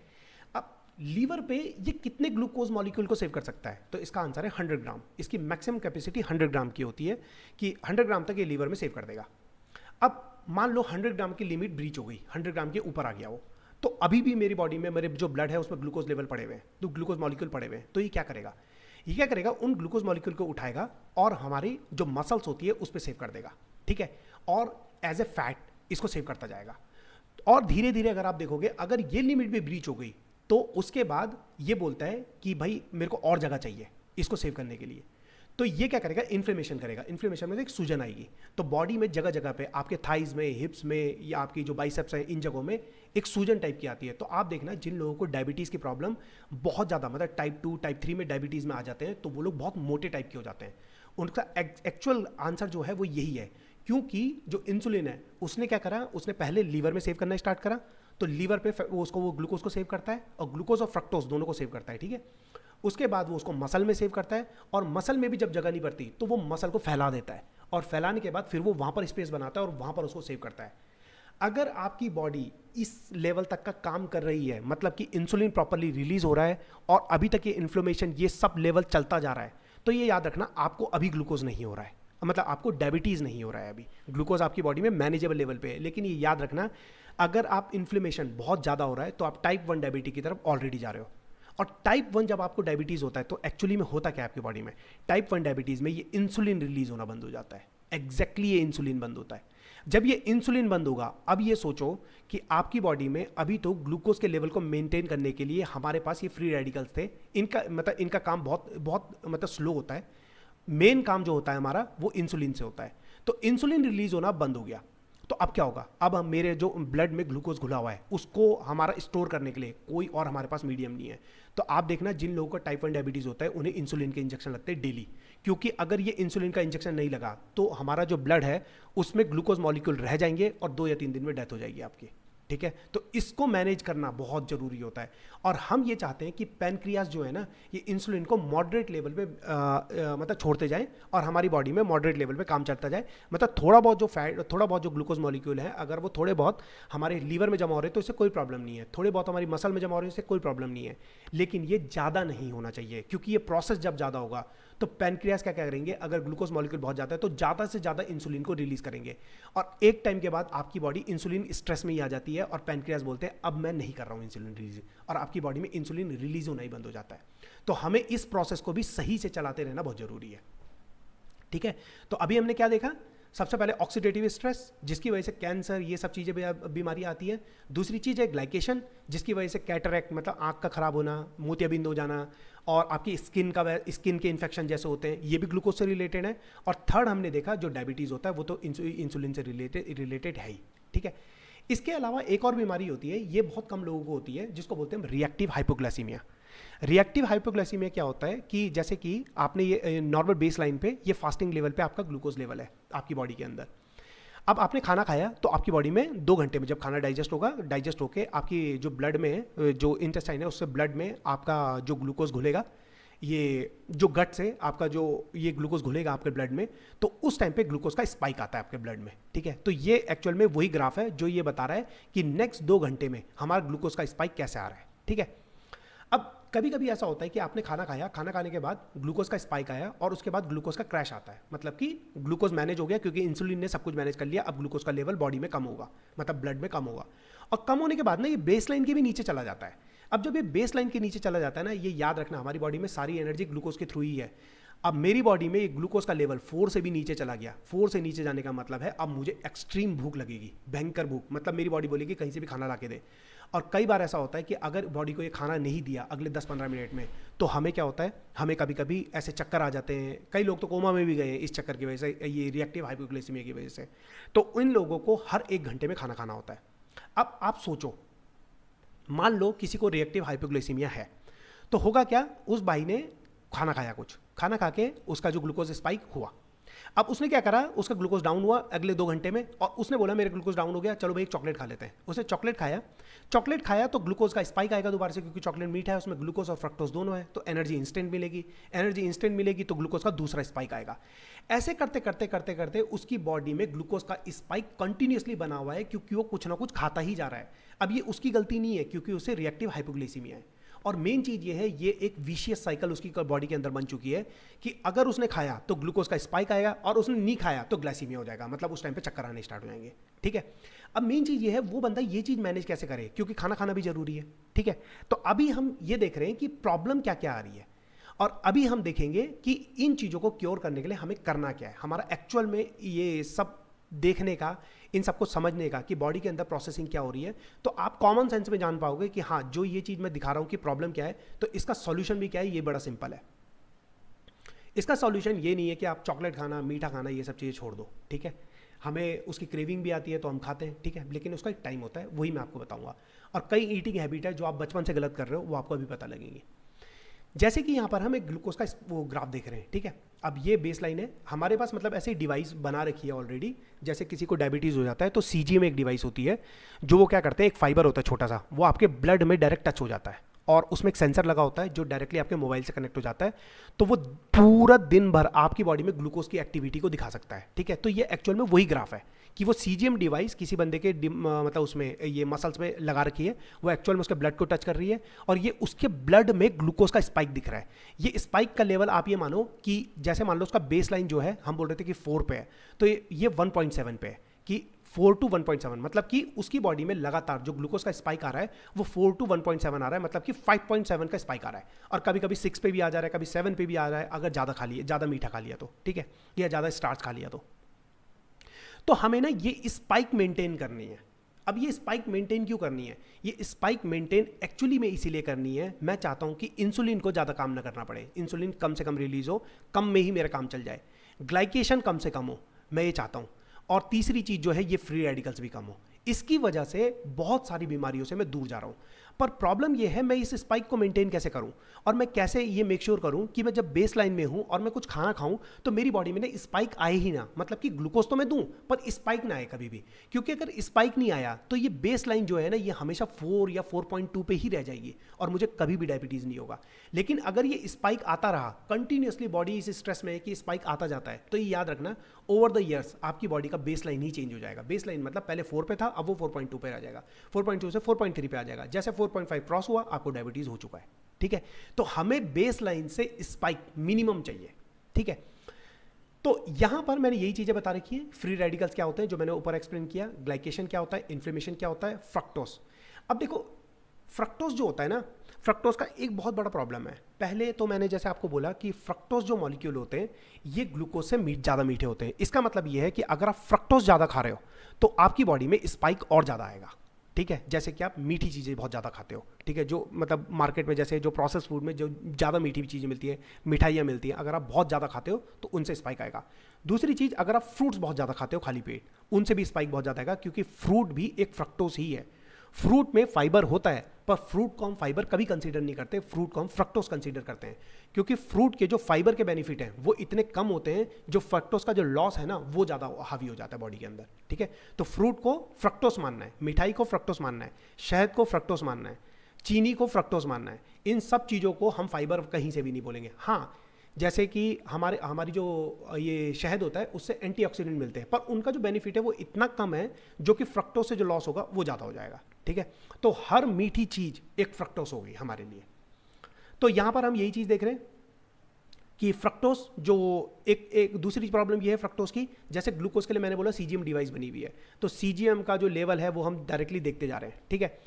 अब लीवर पे ये कितने ग्लूकोज मॉलिक्यूल को सेव कर सकता है? तो इसका आंसर है 100 ग्राम। इसकी मैक्सिमम कैपेसिटी 100 ग्राम की होती है कि 100 ग्राम तक ये लीवर में सेव कर देगा। अब मान लो 100 ग्राम की लिमिट ब्रीच हो गई, 100 ग्राम के ऊपर आ गया वो, तो अभी भी मेरी बॉडी में मेरे जो ब्लड है उसमें ग्लूकोज लेवल पड़े हुए हैं, तो ग्लूकोज मॉलिक्यूल पड़े हुए हैं, तो ये क्या करेगा, ये क्या करेगा, उन ग्लूकोज मॉलिक्यूल को उठाएगा और हमारी जो मसल्स होती है उस पर सेव कर देगा, ठीक है, और एज ए फैट इसको सेव करता जाएगा। और धीरे धीरे अगर आप देखोगे, अगर ये लिमिट भी ब्रीच हो गई तो उसके बाद ये बोलता है कि भाई मेरे को और जगह चाहिए इसको सेव करने के लिए, तो ये क्या करेगा, इन्फ्लेमेशन करेगा। इन्फ्लेमेशन में एक सूजन आएगी, तो बॉडी में जगह जगह पे आपके थाइज में, हिप्स में, या आपकी जो बाइसेप्स है, इन जगहों में एक सूजन टाइप की आती है। तो आप देखना, जिन लोगों को डायबिटीज़ की प्रॉब्लम बहुत ज़्यादा, मतलब टाइप 2 टाइप 3 में डायबिटीज़ में आ जाते हैं, तो वो लोग बहुत मोटे टाइप के हो जाते हैं। उनका एक्चुअल आंसर जो है वो यही है, क्योंकि जो इंसुलिन है उसने क्या करा, उसने पहले लीवर में सेव करना स्टार्ट करा, तो लीवर पे वो ग्लूकोज को सेव करता है, और ग्लूकोज और फ्रक्टोज दोनों को सेव करता है, ठीक है। उसके बाद वो उसको मसल में सेव करता है, और मसल में भी जब जगह नहीं पड़ती तो वो मसल को फैला देता है, और फैलाने के बाद फिर वो वहाँ पर स्पेस बनाता है और वहाँ पर उसको सेव करता है। अगर आपकी बॉडी इस लेवल तक का काम कर रही है, मतलब कि इंसुलिन प्रॉपरली रिलीज हो रहा है और अभी तक ये इन्फ्लेमेशन ये सब लेवल चलता जा रहा है, तो ये याद रखना आपको अभी ग्लूकोज नहीं हो रहा है, मतलब आपको डायबिटीज़ नहीं हो रहा है, अभी ग्लूकोज आपकी बॉडी में मैनेजेबल लेवल पे है। लेकिन ये याद रखना, अगर आप इन्फ्लेमेशन बहुत ज़्यादा हो रहा है तो आप टाइप 1 डायबिटीज की तरफ ऑलरेडी जा रहे हो। और टाइप 1 जब आपको डायबिटीज़ होता है तो एक्चुअली में होता क्या है आपकी बॉडी में, टाइप 1 डायबिटीज़ में ये इंसुलिन रिलीज होना बंद हो जाता है। एग्जैक्टली ये इंसुलिन बंद होता है। जब ये इंसुलिन बंद होगा, अब ये सोचो कि आपकी बॉडी में अभी तो ग्लूकोज के लेवल को मेंटेन करने के लिए हमारे पास ये फ्री रेडिकल्स थे, इनका काम बहुत बहुत मतलब स्लो होता है। मेन काम जो होता है हमारा वो इंसुलिन से होता है। तो इंसुलिन रिलीज होना बंद हो गया। तो अब क्या होगा, अब हम मेरे जो ब्लड में ग्लूकोज घुला हुआ है उसको हमारा स्टोर करने के लिए कोई और हमारे पास मीडियम नहीं है। तो आप देखना जिन लोगों को टाइप 1 डायबिटीज़ होता है उन्हें इंसुलिन के इंजेक्शन लगते हैं डेली, क्योंकि अगर ये इंसुलिन का इंजेक्शन नहीं लगा तो हमारा जो ब्लड है उसमें ग्लूकोज मॉलिक्यूल रह जाएंगे और 2 या 3 दिन में डेथ हो जाएगी आपकी। ठीक है, तो इसको मैनेज करना बहुत ज़रूरी होता है। और हम ये चाहते हैं कि पैनक्रियाज जो है ना, ये इंसुलिन को मॉडरेट लेवल पे मतलब छोड़ते जाएं और हमारी बॉडी में मॉडरेट लेवल पे काम चलता जाए। मतलब थोड़ा बहुत जो फैट, थोड़ा बहुत जो ग्लूकोज मॉलिक्यूल है, अगर वो थोड़े बहुत हमारे लीवर में जमा हो रहे हैं तो इससे कोई प्रॉब्लम नहीं है, थोड़े बहुत हमारी मसल में जमा हो रहे हैं इससे कोई प्रॉब्लम नहीं है, लेकिन ये ज़्यादा नहीं होना चाहिए, क्योंकि ये प्रोसेस जब ज़्यादा होगा तो पैनक्रियाज क्या करेंगे, अगर ग्लूकोज मॉलिक्यूल बहुत ज़्यादा है तो ज़्यादा से ज़्यादा इंसुलिन को रिलीज करेंगे, और एक टाइम के बाद आपकी बॉडी इंसुलिन स्ट्रेस में ही आ जाती है और पैनक्रियाज बोलते हैं अब मैं नहीं कर रहा हूँ इंसुलिन रिलीज, और आपकी बॉडी में इंसुलिन रिलीज होना ही बंद हो जाता है। तो हमें इस प्रोसेस को भी सही से चलाते रहना बहुत जरूरी है। ठीक है, तो अभी हमने क्या देखा, सबसे पहले ऑक्सीडेटिव स्ट्रेस जिसकी वजह से कैंसर ये सब चीज़ें बीमारी आती है। दूसरी चीज़ है ग्लाइकेशन जिसकी वजह से कैटरैक्ट मतलब आंख का खराब होना, मोतियाबिंद हो जाना, और आपकी स्किन के इन्फेक्शन जैसे होते हैं, ये भी ग्लूकोज से रिलेटेड है। और थर्ड हमने देखा जो डायबिटीज़ होता है वो तो इंसुलिन से रिलेटेड है ही। ठीक है, इसके अलावा एक और बीमारी होती है, ये बहुत कम लोगों को होती है, जिसको बोलते हैं रिएक्टिव हाइपोग्लाइसीमिया। रिएक्टिव हाइपोग्लाइसीमिया क्या होता है कि जैसे कि आपने ये नॉर्मल बेस लाइन पे, ये फास्टिंग लेवल पे आपका ग्लूकोज लेवल है आपकी बॉडी के अंदर। अब आपने खाना खाया तो आपकी बॉडी में 2 घंटे में जब खाना डाइजेस्ट होगा, डाइजेस्ट होके आपकी जो ब्लड में जो इंटेस्टाइन है उससे ब्लड में आपका जो ग्लूकोज घुलेगा, ये जो गट से आपका जो ये ग्लूकोज घुलेगा आपके ब्लड में, तो उस टाइम पे ग्लूकोज का स्पाइक आता है आपके ब्लड में। ठीक है, तो ये एक्चुअल में वही ग्राफ है जो ये बता रहा है कि नेक्स्ट 2 घंटे में हमारा ग्लूकोज का स्पाइक कैसे आ रहा है। ठीक है, अब कभी कभी ऐसा होता है कि आपने खाना खाया, खाना खाने के बाद ग्लूकोज का स्पाइक आया और उसके बाद ग्लूकोज का क्रैश आता है, मतलब कि ग्लूकोज मैनेज हो गया क्योंकि इंसुलिन ने सब कुछ मैनेज कर लिया, अब ग्लूकोज का लेवल बॉडी में कम होगा, मतलब ब्लड में कम होगा, और कम होने के बाद ना ये बेस लाइन के भी नीचे चला जाता है। अब जब ये बेस लाइन के नीचे चला जाता है ना, ये याद रखना हमारी बॉडी में सारी एनर्जी ग्लूकोज के थ्रू ही है। अब मेरी बॉडी में ग्लूकोज का लेवल 4 से भी नीचे चला गया, 4 से नीचे जाने का मतलब है अब मुझे एक्सट्रीम भूख लगेगी, भयंकर भूख, मतलब मेरी बॉडी बोलेगी कहीं से भी खाना ला के दे। और कई बार ऐसा होता है कि अगर बॉडी को ये खाना नहीं दिया अगले 10-15 मिनट में, तो हमें क्या होता है, हमें कभी कभी ऐसे चक्कर आ जाते हैं, कई लोग तो कोमा में भी गए इस चक्कर की वजह से, ये रिएक्टिव हाइपोग्लाइसीमिया की वजह से। तो इन लोगों को हर 1 घंटे में खाना खाना होता है। अब आप सोचो, मान लो किसी को रिएक्टिव हाइपोग्लाइसीमिया है, तो होगा क्या, उस भाई ने खाना खाया, कुछ खाना खा के उसका जो ग्लूकोज स्पाइक हुआ, अब उसने क्या करा, उसका ग्लूकोज डाउन हुआ अगले 2 घंटे में, और उसने बोला मेरे ग्लूकोज डाउन हो गया, चलो भाई एक चॉकलेट खा लेते हैं। उसने चॉकलेट खाया तो ग्लूकोज का स्पाइक आएगा दोबारा से, क्योंकि चॉकलेट मीठा है, उसमें ग्लूकोज और फ्रक्टोज दोनों है, तो एनर्जी इंस्टेंट मिलेगी तो ग्लूकोज का दूसरा स्पाइक आएगा। ऐसे करते करते करते करते उसकी बॉडी में ग्लूकोज का स्पाइक कंटिन्यूसली बना हुआ है, क्योंकि वो कुछ ना कुछ खाता ही जा रहा है। अब ये उसकी गलती नहीं है, क्योंकि उसे रिएक्टिव हाइपोग्लाइसीमिया है। और मेन चीज़ ये है, ये एक विशियस साइकिल उसकी बॉडी के अंदर बन चुकी है कि अगर उसने खाया तो ग्लूकोज का स्पाइक आएगा, और उसने नहीं खाया तो ग्लाइसीमिया हो जाएगा, मतलब उस टाइम पे चक्कर आने स्टार्ट हो जाएंगे। ठीक है, अब मेन चीज़ ये है, वो बंदा ये चीज़ मैनेज कैसे करे, क्योंकि खाना खाना भी जरूरी है। ठीक है, तो अभी हम ये देख रहे हैं कि प्रॉब्लम क्या क्या आ रही है, और अभी हम देखेंगे कि इन चीज़ों को क्योर करने के लिए हमें करना क्या है। हमारा एक्चुअल में ये सब देखने का, इन सबको समझने का कि बॉडी के अंदर प्रोसेसिंग क्या हो रही है, तो आप कॉमन सेंस में जान पाओगे कि हाँ, जो ये चीज़ मैं दिखा रहा हूँ कि प्रॉब्लम क्या है, तो इसका सॉल्यूशन भी क्या है। ये बड़ा सिंपल है। इसका सॉल्यूशन ये नहीं है कि आप चॉकलेट खाना, मीठा खाना, ये सब चीज़ें छोड़ दो। ठीक है, हमें उसकी क्रेविंग भी आती है तो हम खाते हैं, ठीक है, लेकिन उसका एक टाइम होता है, वही मैं आपको बताऊंगा। और कई ईटिंग हैबिट है जो आप बचपन से गलत कर रहे हो, वो आपको अभी पता लगेंगे। जैसे कि यहाँ पर हम एक ग्लूकोज का वो ग्राफ देख रहे हैं। ठीक है, अब ये बेस लाइन है हमारे पास, मतलब ऐसे डिवाइस बना रखी है ऑलरेडी। जैसे किसी को डायबिटीज़ हो जाता है तो सीजी में एक डिवाइस होती है जो वो क्या करते हैं, एक फाइबर होता है छोटा सा, वो आपके ब्लड में डायरेक्ट टच हो जाता है, और उसमें एक सेंसर लगा होता है जो डायरेक्टली आपके मोबाइल से कनेक्ट हो जाता है, तो वो पूरा दिन भर आपकी बॉडी में ग्लूकोज की एक्टिविटी को दिखा सकता है। ठीक है, तो ये एक्चुअल में वही ग्राफ है कि वो सीजीएम डिवाइस किसी बंदे के मतलब उसमें ये मसल्स में लगा रखी है, वो एक्चुअल में उसके ब्लड को टच कर रही है, और ये उसके ब्लड में ग्लूकोज का स्पाइक दिख रहा है। ये स्पाइक का लेवल आप ये मानो कि जैसे मान लो उसका बेस लाइन जो है, हम बोल रहे थे कि 4 पे है, तो ये 1.7 पे है, कि 4 to 1.7, मतलब कि उसकी बॉडी में लगातार जो ग्लूकोज का स्पाइक आ रहा है वो 4 to 1.7 आ रहा है, मतलब कि 5.7 का स्पाइक आ रहा है, और कभी कभी 6 पे भी आ जा रहा है, कभी 7 पे भी आ रहा है, अगर ज़्यादा खा लिया, ज़्यादा मीठा खा लिया तो। ठीक है, या ज़्यादा स्टार्च खा लिया तो हमें ना ये स्पाइक मेंटेन करनी है। अब ये स्पाइक मेंटेन क्यों करनी है, ये स्पाइक मेंटेन एक्चुअली में इसीलिए करनी है, मैं चाहता हूँ कि इंसुलिन को ज़्यादा काम ना करना पड़े, इंसुलिन कम से कम रिलीज हो, कम में ही मेरा काम चल जाए, ग्लाइकेशन कम से कम हो, मैं ये चाहता हूँ। और तीसरी चीज़ जो है ये फ्री रेडिकल्स भी कम हो। इसकी वजह से बहुत सारी बीमारियों से मैं दूर जा रहा हूँ। पर प्रॉब्लम ये है मैं इस स्पाइक को मेंटेन कैसे करूँ, और मैं कैसे ये मेक श्योर करूँ कि मैं जब बेस लाइन में हूँ और मैं कुछ खाना खाऊँ तो मेरी बॉडी में ना स्पाइक आए ही ना, मतलब कि ग्लूकोज तो मैं दूँ पर स्पाइक ना आए कभी भी। क्योंकि अगर स्पाइक नहीं आया तो ये बेस लाइन जो है ना ये हमेशा 4 या 4.2 पे ही रह जाएगी और मुझे कभी भी डायबिटीज़ नहीं होगा। लेकिन अगर ये स्पाइक आता रहा कंटिन्यूसली, बॉडी इस स्ट्रेस में है कि स्पाइक आता जाता है, तो ये याद रखना ओवर द ईयर्स आपकी बॉडी का बेस लाइन ही चेंज हो जाएगा। बेस लाइन मतलब पहले 4 पे था, अब वो 4.2 पे आ जाएगा, 4.2 से 4.3 पे आ जाएगा। जैसे 4.5 क्रॉस हुआ आपको डायबिटीज हो चुका है। ठीक है, तो हमें बेस लाइन से स्पाइक मिनिमम चाहिए। ठीक है, तो यहां पर मैंने यही चीजें बता रखी है। फ्री रेडिकल्स क्या होते हैं जो मैंने ऊपर एक्सप्लेन किया, ग्लाइकेशन क्या होता है, इन्फ्लेमेशन क्या होता है, फ्रक्टोज। अब देखो फ्रक्टोज जो होता है ना, फ्रक्टोज का एक बहुत बड़ा प्रॉब्लम है। पहले तो मैंने जैसे आपको बोला कि फ्रक्टोज जो मॉलिक्यूल होते हैं ये ग्लूकोज से ज़्यादा मीठे होते हैं। इसका मतलब ये है कि अगर आप फ्रक्टोज ज़्यादा खा रहे हो तो आपकी बॉडी में स्पाइक और ज़्यादा आएगा। ठीक है, जैसे कि आप मीठी चीज़ें बहुत ज़्यादा खाते हो। ठीक है, जो मतलब मार्केट में जैसे जो प्रोसेस फूड में जो ज़्यादा मीठी चीज़ें मिलती है, मिठाइयाँ मिलती हैं, अगर आप बहुत ज़्यादा खाते हो तो उनसे स्पाइक आएगा। दूसरी चीज़, अगर आप फ्रूट्स बहुत ज़्यादा खाते हो खाली पेट, उनसे भी स्पाइक बहुत ज़्यादा आएगा, क्योंकि फ्रूट भी एक फ्रक्टोज ही है। फ्रूट में फाइबर होता है पर फ्रूट को हम फाइबर कभी कंसीडर नहीं करते, फ्रूट को हम फ्रक्टोज कंसीडर करते हैं, क्योंकि फ्रूट के जो फाइबर के बेनिफिट हैं वो इतने कम होते हैं, जो फ्रक्टोज का जो लॉस है ना वो ज़्यादा हावी हो जाता है बॉडी के अंदर। ठीक है, तो फ्रूट को फ्रक्टोज मानना है, मिठाई को फ्रक्टोज मानना है, शहद को फ्रक्टोज मानना है, चीनी को फ्रक्टोज मानना है। इन सब चीज़ों को हम फाइबर कहीं से भी नहीं बोलेंगे। हाँ, जैसे कि हमारी जो ये शहद होता है उससे एंटीऑक्सीडेंट मिलते हैं, पर उनका जो बेनिफिट है वो इतना कम है जो कि फ्रक्टोज से जो लॉस होगा वो ज़्यादा हो जाएगा। ठीक है, तो हर मीठी चीज़ एक फ्रक्टोज होगी हमारे लिए। तो यहाँ पर हम यही चीज़ देख रहे हैं कि फ्रक्टोज जो एक दूसरी प्रॉब्लम ये है फ्रक्टोज की, जैसे ग्लूकोज के लिए मैंने बोला सीजीएम डिवाइस बनी हुई है, तो सीजीएम का जो लेवल है वो हम डायरेक्टली देखते जा रहे हैं। ठीक है,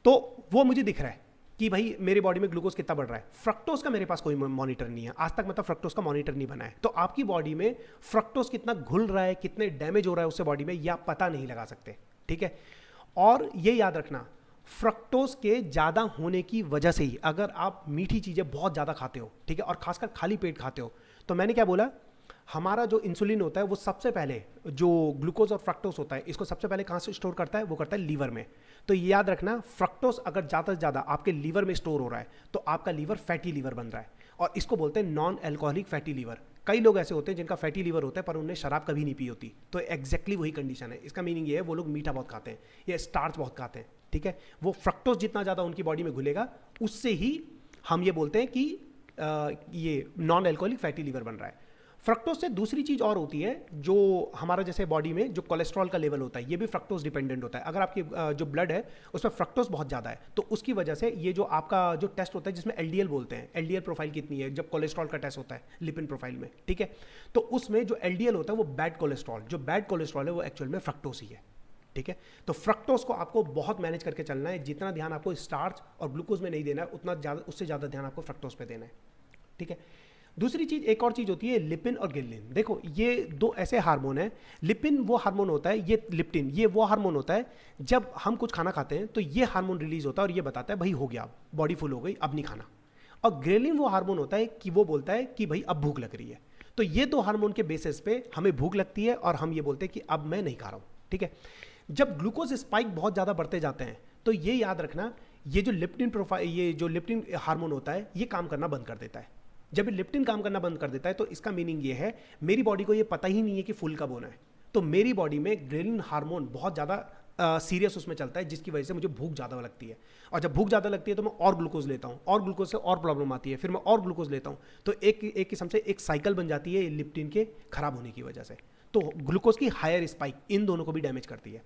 तो वो मुझे दिख रहा है कि भाई मेरे बॉडी में ग्लूकोज कितना बढ़ रहा है। फ्रक्टोज का मेरे पास कोई मॉनिटर नहीं है आज तक, मतलब फ्रक्टोज का मॉनिटर नहीं बना है। तो आपकी बॉडी में फ्रक्टोज कितना घुल रहा है, कितने डैमेज हो रहा है उससे बॉडी में, यह आप पता नहीं लगा सकते। ठीक है, और ये याद रखना फ्रक्टोज के ज़्यादा होने की वजह से ही अगर आप मीठी चीज़ें बहुत ज़्यादा खाते हो, ठीक है, और खासकर खाली पेट खाते हो, तो मैंने क्या बोला, हमारा जो इंसुलिन होता है वो सबसे पहले जो ग्लूकोज और फ्रक्टोज होता है इसको सबसे पहले कहाँ से स्टोर करता है, वो करता है लीवर में। तो ये याद रखना फ्रक्टोज अगर ज़्यादा से ज़्यादा आपके लीवर में स्टोर हो रहा है तो आपका लीवर फैटी लीवर बन रहा है, और इसको बोलते हैं नॉन एल्कोहलिक फैटी लीवर। कई लोग ऐसे होते हैं जिनका फैटी लीवर होता है पर उन्हें शराब कभी नहीं पी होती, तो एग्जैक्टली वही कंडीशन है। इसका मीनिंग ये है वो लोग मीठा बहुत खाते हैं या स्टार्च बहुत खाते हैं। ठीक है, वो फ्रक्टोज जितना ज़्यादा उनकी बॉडी में घुलेगा उससे ही हम ये बोलते हैं कि ये नॉन एल्कोहलिक फैटी लीवर बन रहा है। फ्रक्टोज से दूसरी चीज़ और होती है जो हमारा जैसे बॉडी में जो कोलेस्ट्रॉल का लेवल होता है ये भी फ्रक्टोज डिपेंडेंट होता है। अगर आपकी जो ब्लड है उसमें फ्रक्टोज बहुत ज़्यादा है तो उसकी वजह से ये जो आपका जो टेस्ट होता है जिसमें एलडीएल बोलते हैं, एलडीएल प्रोफाइल कितनी है जब कोलेस्ट्रॉल का टेस्ट होता है लिपिड प्रोफाइल में, ठीक है, तो उसमें जो एलडीएल होता है वो बैड कोलेस्ट्रॉल, जो बैड कोलेस्ट्रॉल है वो एक्चुअल में फ्रक्टोज ही है। ठीक है, तो फ्रक्टोज को आपको बहुत मैनेज करके चलना है, जितना ध्यान आपको स्टार्च और ग्लूकोज में नहीं देना है उतना ज़्यादा, उससे ज़्यादा ध्यान आपको फ्रक्टोज पे देना है। ठीक है, दूसरी चीज एक और चीज होती है लिपिन और गिरलिन। देखो ये दो ऐसे हार्मोन है, लिपिन वो हार्मोन होता है, ये लिप्टिन ये वो हार्मोन होता है जब हम कुछ खाना खाते हैं तो ये हार्मोन रिलीज होता है और ये बताता है भाई हो गया, बॉडी फुल हो गई, अब नहीं खाना। और ग्रेलिन वो हार्मोन होता है कि वो बोलता है कि भाई अब भूख लग रही है। तो ये दो हार्मोन के बेसिस पे हमें भूख लगती है और हम ये बोलते हैं कि अब मैं नहीं खा रहा हूँ। ठीक है, जब ग्लूकोज स्पाइक बहुत ज़्यादा बढ़ते जाते हैं तो ये याद रखना ये जो लिप्टिन प्रोफाइल, ये जो लिप्टिन हार्मोन होता है ये काम करना बंद कर देता है। जब ये लिप्टिन काम करना बंद कर देता है तो इसका मीनिंग ये है मेरी बॉडी को ये पता ही नहीं है कि फुल कब होना है, तो मेरी बॉडी में ग्रेलिन हार्मोन बहुत ज़्यादा सीरियस उसमें चलता है, जिसकी वजह से मुझे भूख ज़्यादा लगती है। और जब भूख ज़्यादा लगती है तो मैं और ग्लूकोज लेता हूँ और ग्लूकोज से और प्रॉब्लम आती है, फिर मैं और ग्लूकोज लेता हूँ, तो एक किस्म से एक साइकिल बन जाती है लिप्टिन के खराब होने की वजह से। तो ग्लूकोज की हायर स्पाइक इन दोनों को भी डैमेज करती है।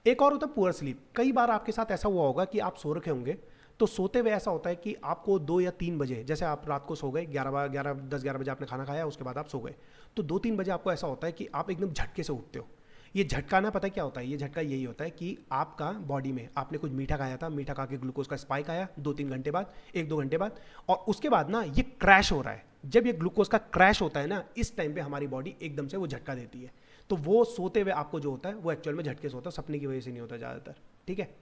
एक और होता है पुअर स्लीप। कई बार आपके साथ ऐसा हुआ होगा कि आप सो रखे होंगे, तो सोते हुए ऐसा होता है कि आपको 2 या 3 बजे, जैसे आप रात को सो गए 10-11 बजे आपने खाना खाया, उसके बाद आप सो गए, तो 2-3 बजे आपको ऐसा होता है कि आप एकदम झटके से उठते हो। ये झटका ना, पता क्या होता है, ये झटका यही होता है कि आपका बॉडी में आपने कुछ मीठा खाया था, मीठा खा के ग्लूकोज का स्पाइक आया 2-3 घंटे बाद, 1-2 घंटे बाद, और उसके बाद ना ये क्रैश हो रहा है। जब ये ग्लूकोज का क्रैश होता है ना, इस टाइम पे हमारी बॉडी एकदम से वो झटका देती है। तो वो सोते हुए आपको जो होता है वो एक्चुअल में झटके से होता है, सपने की वजह से नहीं होता ज़्यादातर। ठीक है,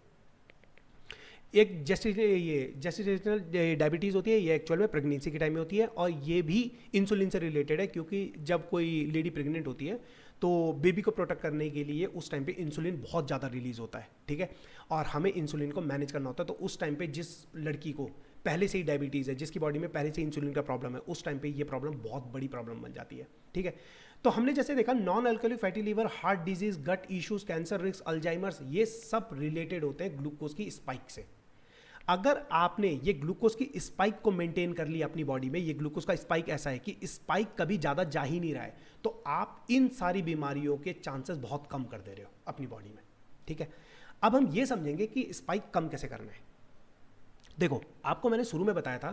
एक जेस्टिटेशनल डायबिटीज़ होती है, ये एक्चुअल में प्रेगनेंसी के टाइम में होती है और ये भी इंसुलिन से रिलेटेड है, क्योंकि जब कोई लेडी प्रेग्नेंट होती है तो बेबी को प्रोटेक्ट करने के लिए उस टाइम पे इंसुलिन बहुत ज़्यादा रिलीज होता है, ठीक है, और हमें इंसुलिन को मैनेज करना होता है। तो उस टाइम पे जिस लड़की को पहले से ही डायबिटीज़ है, जिसकी बॉडी में पहले से इंसुलिन का प्रॉब्लम है, उस टाइम पे ये प्रॉब्लम बहुत बड़ी प्रॉब्लम बन जाती है, ठीक है। तो हमने जैसे देखा non alcoholic fatty liver, heart disease, gut issues, cancer risk, Alzheimer's, ये सब रिलेटेड होते हैं ग्लूकोज की स्पाइक से। अगर आपने ये ग्लूकोज की स्पाइक को मेंटेन कर लिया अपनी बॉडी में, ये ग्लूकोज का स्पाइक ऐसा है कि स्पाइक कभी ज़्यादा जा ही नहीं रहा है, तो आप इन सारी बीमारियों के चांसेस बहुत कम कर दे रहे हो अपनी बॉडी में, ठीक है। अब हम ये समझेंगे कि स्पाइक कम कैसे करना है। देखो, आपको मैंने शुरू में बताया था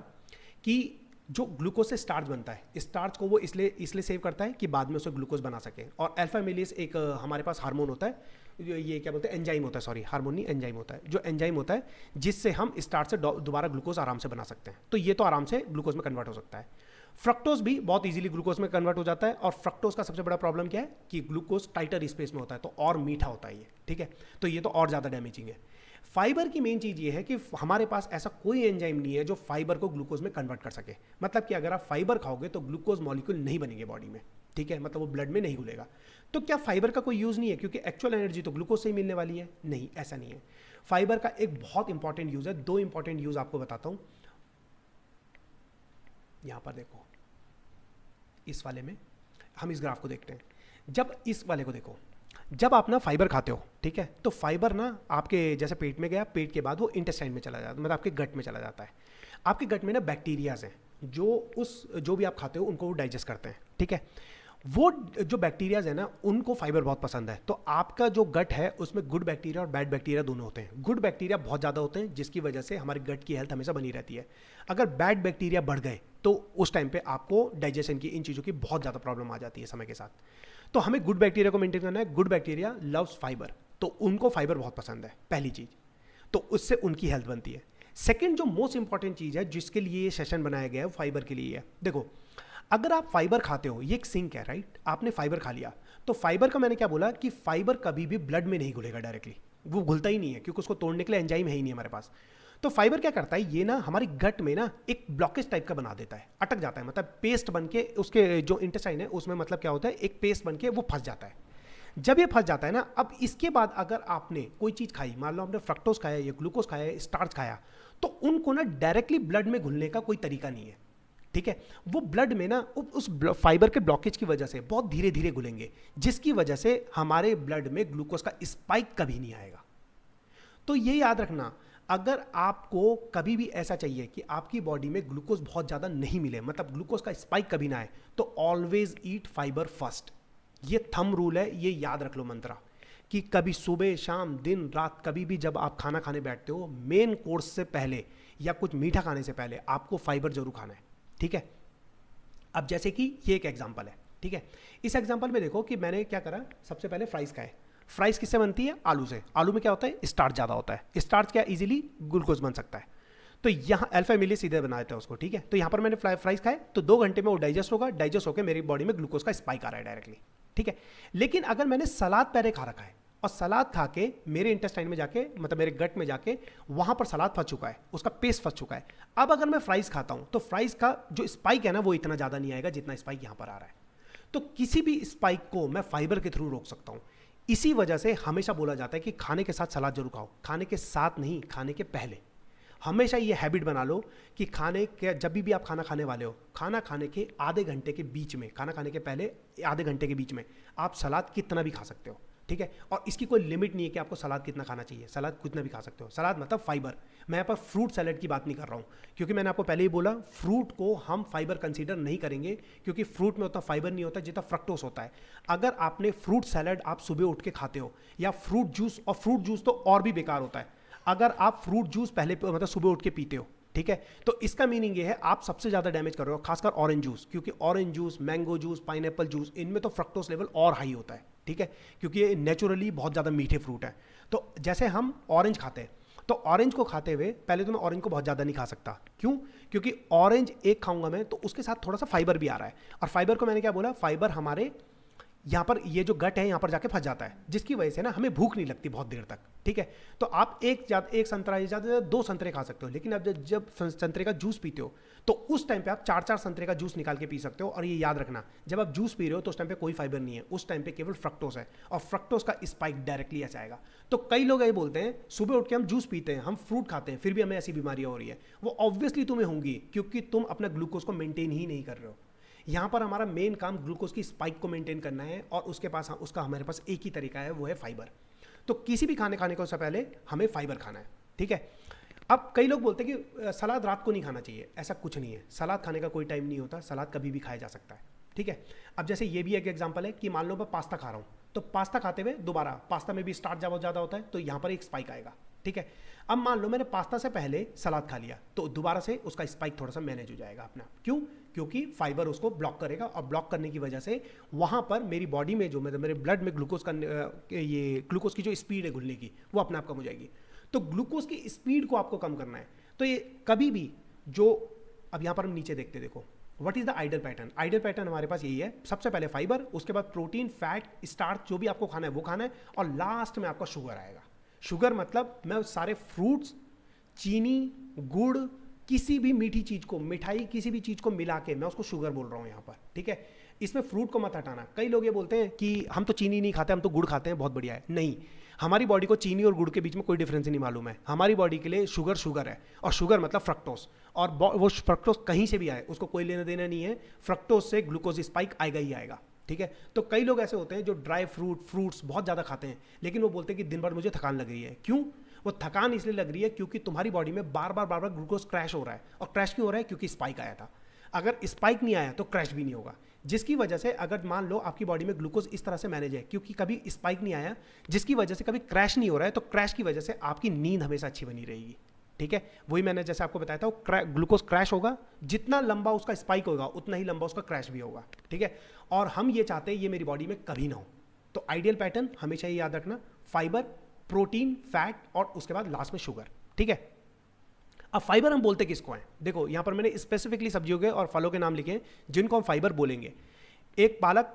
कि जो ग्लूकोज से स्टार्च बनता है, स्टार्च को वो इसलिए सेव करता है कि बाद में उसे ग्लूकोज बना सके। और अल्फा एमिलेज एक हमारे पास हार्मोन होता है, ये क्या बोलते हैं, एंजाइम होता है, सॉरी हार्मोन नहीं एंजाइम होता है, जो एंजाइम होता है जिससे हम स्टार्च से दोबारा ग्लूकोज आराम से बना सकते हैं। तो ये तो आराम से ग्लूकोज में कन्वर्ट हो सकता है। फ्रक्टोज भी बहुत इजीली ग्लूकोज में कन्वर्ट हो जाता है। और फ्रक्टोज का सबसे बड़ा प्रॉब्लम क्या है कि ग्लूकोज टाइटर स्पेस में होता है, तो और मीठा होता है ये, ठीक है, तो ये तो और ज़्यादा डैमेजिंग है। फाइबर की मेन चीज़ ये है कि हमारे पास ऐसा कोई एंजाइम नहीं है जो फाइबर को ग्लूकोज में कन्वर्ट कर सके। मतलब कि अगर आप फाइबर खाओगे तो ग्लूकोज मॉलिक्यूल नहीं बनेंगे बॉडी में, ठीक है, मतलब वो ब्लड में नहीं घुलेगा। तो क्या फाइबर का कोई यूज़ नहीं है क्योंकि एक्चुअल एनर्जी तो ग्लूकोज से ही मिलने वाली है? नहीं, ऐसा नहीं है। फाइबर का एक बहुत इंपॉर्टेंट यूज़ है, दो इंपॉर्टेंट यूज़ आपको बताता हूँ। यहाँ पर देखो, इस वाले में हम इस ग्राफ को देखते हैं। जब इस वाले को देखो, जब आप ना फाइबर खाते हो, ठीक है, तो फाइबर ना आपके जैसे पेट में गया, पेट के बाद वो इंटेस्टाइन में चला जाता है, मतलब आपके गट में चला जाता है। आपके गट में ना बैक्टीरियाज हैं जो भी आप खाते हो उनको वो डाइजेस्ट करते हैं, ठीक है। वो जो बैक्टीरियाज है ना, उनको फाइबर बहुत पसंद है। तो आपका जो गट है उसमें गुड बैक्टीरिया और बैड बैक्टीरिया दोनों होते हैं। गुड बैक्टीरिया बहुत ज़्यादा होते हैं जिसकी वजह से हमारे गट की हेल्थ हमेशा बनी रहती है। अगर बैड बैक्टीरिया बढ़ गए तो उस टाइम पे आपको डाइजेशन की, इन चीज़ों की बहुत ज़्यादा प्रॉब्लम आ जाती है समय के साथ। तो हमें गुड बैक्टीरिया को मेंटेन करना है। गुड बैक्टीरिया लव्स फाइबर, तो उनको फाइबर बहुत पसंद है, पहली चीज़, तो उससे उनकी हेल्थ बनती है। सेकेंड जो मोस्ट इंपॉर्टेंट चीज़ है जिसके लिए ये सेशन बनाया गया है वो फाइबर के लिए है। देखो, अगर आप फाइबर खाते हो, ये एक सिंक है, राइट, आपने फाइबर खा लिया, तो फाइबर का मैंने क्या बोला कि फाइबर कभी भी ब्लड में नहीं घुलेगा डायरेक्टली, वो घुलता ही नहीं है क्योंकि उसको तोड़ने के लिए एंजाइम है ही नहीं हमारे पास। तो फाइबर क्या करता है, ये ना हमारी गट में ना एक ब्लॉकेज टाइप का बना देता है, अटक जाता है, मतलब पेस्ट बन के उसके जो इंटेस्टाइन है उसमें, मतलब क्या होता है, एक पेस्ट बन के वो फंस जाता है। जब ये फंस जाता है ना, अब इसके बाद अगर आपने कोई चीज़ खाई, मान लो आपने फ्रक्टोज खाया या ग्लूकोज खाया, स्टार्च खाया, तो उनको ना डायरेक्टली ब्लड में घुलने का कोई तरीका नहीं है, ठीक है। वो ब्लड में ना उस फाइबर के ब्लॉकेज की वजह से बहुत धीरे धीरे घुलेंगे, जिसकी वजह से हमारे ब्लड में ग्लूकोज का स्पाइक कभी नहीं आएगा। तो ये याद रखना, अगर आपको कभी भी ऐसा चाहिए कि आपकी बॉडी में ग्लूकोज बहुत ज़्यादा नहीं मिले, मतलब ग्लूकोज का स्पाइक कभी ना आए, तो ऑलवेज ईट फाइबर फर्स्ट। ये थंब रूल है, ये याद रख लो मंत्रा, कि कभी सुबह शाम दिन रात कभी भी जब आप खाना खाने बैठते हो, मेन कोर्स से पहले या कुछ मीठा खाने से पहले आपको फाइबर जरूर खाना है, ठीक है। अब जैसे कि ये एक एग्जांपल है, ठीक है। इस एग्जांपल में देखो कि मैंने क्या करा, सबसे पहले फ्राइज खाए। फ्राइज किससे बनती है? आलू से। आलू में क्या होता है, स्टार्च ज़्यादा होता है। स्टार्च क्या इजीली ग्लूकोज बन सकता है, तो यहाँ अल्फा एमिलेज सीधे बना देता है उसको, ठीक है। तो यहाँ पर मैंने फ्राइज खाए तो 2 घंटे में वो डाइजेस्ट होगा, डाइजेस्ट होकर मेरी बॉडी में ग्लूकोज का स्पाइक आ रहा है डायरेक्टली, ठीक है। लेकिन अगर मैंने सलाद पहले खा रखा है और सलाद खा के मेरे इंटेस्टाइन में जाके, मतलब मेरे गट में जाके वहाँ पर सलाद फंस चुका है, उसका पेस्ट फंस चुका है, अब अगर मैं फ्राइज खाता हूँ तो फ्राइज का जो स्पाइक है ना वो इतना ज़्यादा नहीं आएगा जितना स्पाइक यहाँ पर आ रहा है। तो किसी भी स्पाइक को मैं फाइबर के थ्रू रोक सकता हूँ। इसी वजह से हमेशा बोला जाता है कि खाने के साथ सलाद जरूर खाओ, खाने के साथ नहीं, खाने के पहले। हमेशा ये हैबिट बना लो कि खाने के, जब भी आप खाना खाने वाले हो, खाना खाने के आधे घंटे के बीच में, खाना खाने के पहले आधे घंटे के बीच में आप सलाद कितना भी खा सकते हो, ठीक है। और इसकी कोई लिमिट नहीं है कि आपको सलाद कितना खाना चाहिए, सलाद कितना भी खा सकते हो। सलाद मतलब फाइबर, मैं यहाँ पर फ्रूट सैलेड की बात नहीं कर रहा हूँ, क्योंकि मैंने आपको पहले ही बोला फ्रूट को हम फाइबर कंसीडर नहीं करेंगे, क्योंकि फ्रूट में उतना फाइबर नहीं होता जितना फ्रक्टोस होता है। अगर आपने फ्रूट सैलेड आप सुबह उठ के खाते हो, या फ्रूट जूस, और फ्रूट जूस तो और भी बेकार होता है, अगर आप फ्रूट जूस पहले मतलब सुबह उठ के पीते हो, ठीक है, तो इसका मीनिंग ये है आप सबसे ज़्यादा डैमेज कर रहे हो, खासकर ऑरेंज जूस, क्योंकि orange juice, mango juice, pineapple juice, इनमें तो फ्रक्टोस लेवल और हाई होता है, ठीक है, क्योंकि ये नेचुरली बहुत ज़्यादा मीठे फ्रूट है। तो जैसे हम ऑरेंज खाते हैं, तो ऑरेंज को खाते हुए पहले तो मैं ऑरेंज को बहुत ज़्यादा नहीं खा सकता, क्यों? क्योंकि ऑरेंज एक खाऊंगा मैं तो उसके साथ थोड़ा सा फाइबर भी आ रहा है, और फाइबर को मैंने क्या बोला, फाइबर हमारे यहाँ पर ये जो गट है यहाँ पर जाके फंस जाता है, जिसकी वजह से ना हमें भूख नहीं लगती बहुत देर तक, ठीक है। तो आप एक संतरा या ज़्यादा 2 संतरे खा सकते हो, लेकिन अब जब संतरे का जूस पीते हो तो उस टाइम पे आप 4-4 संतरे का जूस निकाल के पी सकते हो। और ये याद रखना, जब आप जूस पी रहे हो तो उस टाइम पे कोई फाइबर नहीं है, उस टाइम पे केवल फ्रक्टोज है, और फ्रक्टोज का स्पाइक डायरेक्टली ऐसा आएगा। तो कई लोग ये बोलते हैं सुबह उठ के हम जूस पीते हैं, हम फ्रूट खाते हैं, फिर भी हमें ऐसी बीमारियां हो रही है। वो ऑब्वियसली तुम्हें होंगी, क्योंकि तुम अपना ग्लूकोज को मेंटेन ही नहीं कर रहे हो। यहाँ पर हमारा मेन काम ग्लूकोज की स्पाइक को मेंटेन करना है, और उसके पास उसका हमारे पास एक ही तरीका है, वो है फाइबर। तो किसी भी खाने को से पहले हमें फाइबर खाना है, ठीक है। अब कई लोग बोलते हैं कि सलाद रात को नहीं खाना चाहिए, ऐसा कुछ नहीं है। सलाद खाने का कोई टाइम नहीं होता, सलाद कभी भी खाया जा सकता है, ठीक है। अब जैसे ये भी एक एग्जांपल है कि मान लो मैं पास्ता खा रहा हूँ, तो पास्ता खाते हुए दोबारा पास्ता में भी स्टार्च बहुत ज़्यादा होता है, तो यहाँ पर एक स्पाइक आएगा, ठीक है। अब मान लो मैंने पास्ता से पहले सलाद खा लिया, तो दोबारा से उसका स्पाइक थोड़ा सा मैनेज हो जाएगा अपना। क्यों? क्योंकि फाइबर उसको ब्लॉक करेगा, और ब्लॉक करने की वजह से वहाँ पर मेरी बॉडी में जो मेरे ब्लड में ग्लूकोज का ये ग्लूकोज की जो स्पीड है घुलने की, वो अपने आप कम हो जाएगी। तो ग्लूकोज की स्पीड को आपको कम करना है। तो ये कभी भी जो, अब यहाँ पर हम नीचे देखते, देखो what is the ideal pattern. Ideal pattern हमारे पास यही है, सबसे पहले फाइबर, उसके बाद प्रोटीन, फैट, स्टार्च, जो भी आपको खाना है वो खाना है, और लास्ट में आपका शुगर आएगा। शुगर मतलब मैं सारे फ्रूट्स, चीनी, गुड़, किसी भी मीठी चीज को, मिठाई, किसी भी चीज को मिला के मैं उसको शुगर बोल रहा हूँ यहाँ पर, ठीक है। इसमें फ्रूट को मत हटाना। कई लोग ये बोलते हैं कि हम तो चीनी नहीं खाते, हम तो गुड़ खाते हैं, बहुत बढ़िया है। नहीं, हमारी बॉडी को चीनी और गुड़ के बीच में कोई डिफरेंस नहीं मालूम है। हमारी बॉडी के लिए शुगर शुगर है, और शुगर मतलब फ्रक्टोज, और वो फ्रक्टोज कहीं से भी आए उसको कोई लेना देना नहीं है, फ्रक्टोज से ग्लूकोज स्पाइक आएगा ही आएगा, ठीक है। तो कई लोग ऐसे होते हैं जो ड्राई फ्रूट्स बहुत ज़्यादा खाते हैं, लेकिन वो बोलते हैं कि दिन भर मुझे थकान लग रही है। क्यों? वो थकान इसलिए लग रही है क्योंकि तुम्हारी बॉडी में बार बार ग्लूकोज क्रैश हो रहा है। और क्रैश क्यों हो रहा है? क्योंकि स्पाइक आया था। अगर स्पाइक नहीं आया तो क्रैश भी नहीं होगा, जिसकी वजह से अगर मान लो आपकी बॉडी में ग्लूकोज इस तरह से मैनेज है, क्योंकि कभी स्पाइक नहीं आया, जिसकी वजह से कभी क्रैश नहीं हो रहा है, तो क्रैश की वजह से आपकी नींद हमेशा अच्छी बनी रहेगी, ठीक है। वही मैंने जैसे आपको बताया था, ग्लूकोज क्रैश होगा, जितना लंबा उसका स्पाइक होगा उतना ही लंबा उसका क्रैश भी होगा, ठीक है। और हम ये चाहते हैं ये मेरी बॉडी में कभी ना हो। तो आइडियल पैटर्न हमेशा ये याद रखना, फाइबर, प्रोटीन, फैट, और उसके बाद लास्ट में शुगर, ठीक है। अब फाइबर हम बोलते किसको हैं? देखो यहाँ पर मैंने स्पेसिफिकली सब्जियों के और फलों के नाम लिखे हैं जिनको हम फाइबर बोलेंगे। एक पालक,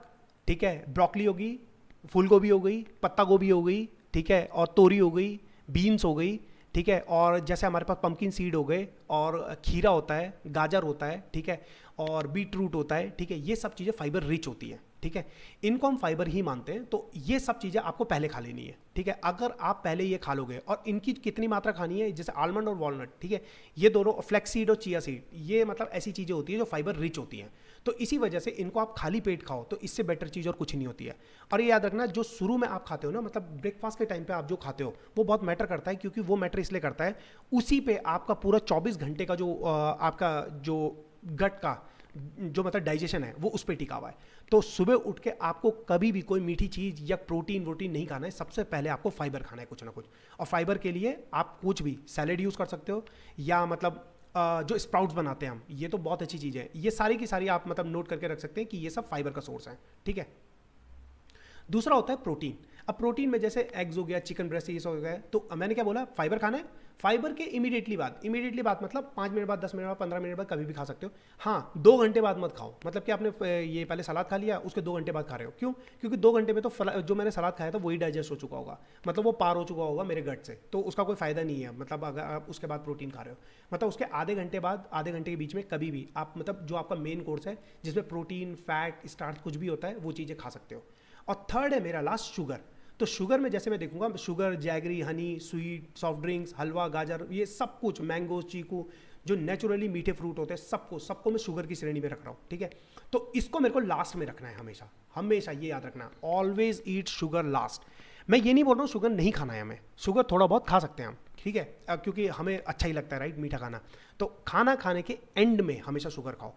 ठीक है, ब्रोकली होगी, फूल गोभी हो गई, पत्ता गोभी हो गई, ठीक है, और तोरी हो गई, बीन्स हो गई, ठीक है, और जैसे हमारे पास पंपकिन सीड हो गए, और खीरा होता है, गाजर होता है, ठीक है, और बीट रूट होता है, ठीक है। ये सब चीज़ें फाइबर रिच होती हैं, ठीक है, इनको हम फाइबर ही मानते हैं। तो ये सब चीज़ें आपको पहले खा लेनी है, ठीक है। अगर आप पहले ये खा लोगे, और इनकी कितनी मात्रा खानी है, जैसे आलमंड और वॉलनट, ठीक है, ये दोनों, फ्लैक्स सीड और चिया सीड, ये मतलब ऐसी चीज़ें होती है जो फाइबर रिच होती हैं। तो इसी वजह से इनको आप खाली पेट खाओ, तो इससे बेटर चीज़ और कुछ नहीं होती है। और ये याद रखना, जो शुरू में आप खाते हो ना, मतलब ब्रेकफास्ट के टाइम पे आप जो खाते हो, वो बहुत मैटर करता है, क्योंकि वो मैटर इसलिए करता है, उसी पे आपका पूरा 24 घंटे का जो आपका जो गट का जो मतलब डाइजेशन है वो उस पर टिका हुआ है। तो सुबह उठ के आपको कभी भी कोई मीठी चीज़ या प्रोटीन वोटीन नहीं खाना है, सबसे पहले आपको फाइबर खाना है कुछ ना कुछ। और फाइबर के लिए आप कुछ भी सैलेड यूज़ कर सकते हो, या मतलब जो स्प्राउट्स बनाते हैं हम, ये तो बहुत अच्छी चीज़ है। ये सारी की सारी आप मतलब नोट करके रख सकते हैं कि ये सब फाइबर का सोर्स है, ठीक है। दूसरा होता है प्रोटीन। अब प्रोटीन में जैसे एग्स हो गया, चिकन ब्रेस्ट, ये सब हो गया, तो मैंने क्या बोला, फाइबर खाना है। फाइबर के इमीडिएटली बाद मतलब 5 मिनट बाद, 10 मिनट बाद, 15 मिनट बाद कभी भी खा सकते हो। हाँ, 2 घंटे बाद मत खाओ, मतलब कि आपने ये पहले सलाद खा लिया, उसके 2 घंटे बाद खा रहे हो। क्यों? क्योंकि 2 घंटे में तो जो मैंने सलाद खाया था वही डाइजेस्ट हो चुका होगा, मतलब वो पार हो चुका होगा मेरे गट से, तो उसका कोई फायदा नहीं है। मतलब अगर आप उसके बाद प्रोटीन खा रहे हो, मतलब उसके आधे घंटे बाद, आधे घंटे के बीच में कभी भी आप मतलब जो आपका मेन कोर्स है जिसमें प्रोटीन, फैट, स्टार्च कुछ भी होता है, वो चीज़ें खा सकते हो। और थर्ड है मेरा लास्ट, शुगर। तो शुगर में जैसे मैं देखूंगा, sugar, jaggery, honey, sweet, soft drinks, हलवा, गाजर, ये सब कुछ, मैंगो, चीकू, जो नेचुरली मीठे फ्रूट होते हैं, सबको मैं शुगर की श्रेणी में रख रहा हूँ, ठीक है। तो इसको मेरे को लास्ट में रखना है हमेशा, हमेशा ये याद रखना, ऑलवेज ईट शुगर लास्ट। मैं ये नहीं बोल रहा हूँ शुगर नहीं खाना है हमें, शुगर थोड़ा बहुत खा सकते हैं हम, ठीक है, क्योंकि हमें अच्छा ही लगता है, राइट, मीठा खाना। तो खाना खाने के एंड में हमेशा शुगर खाओ।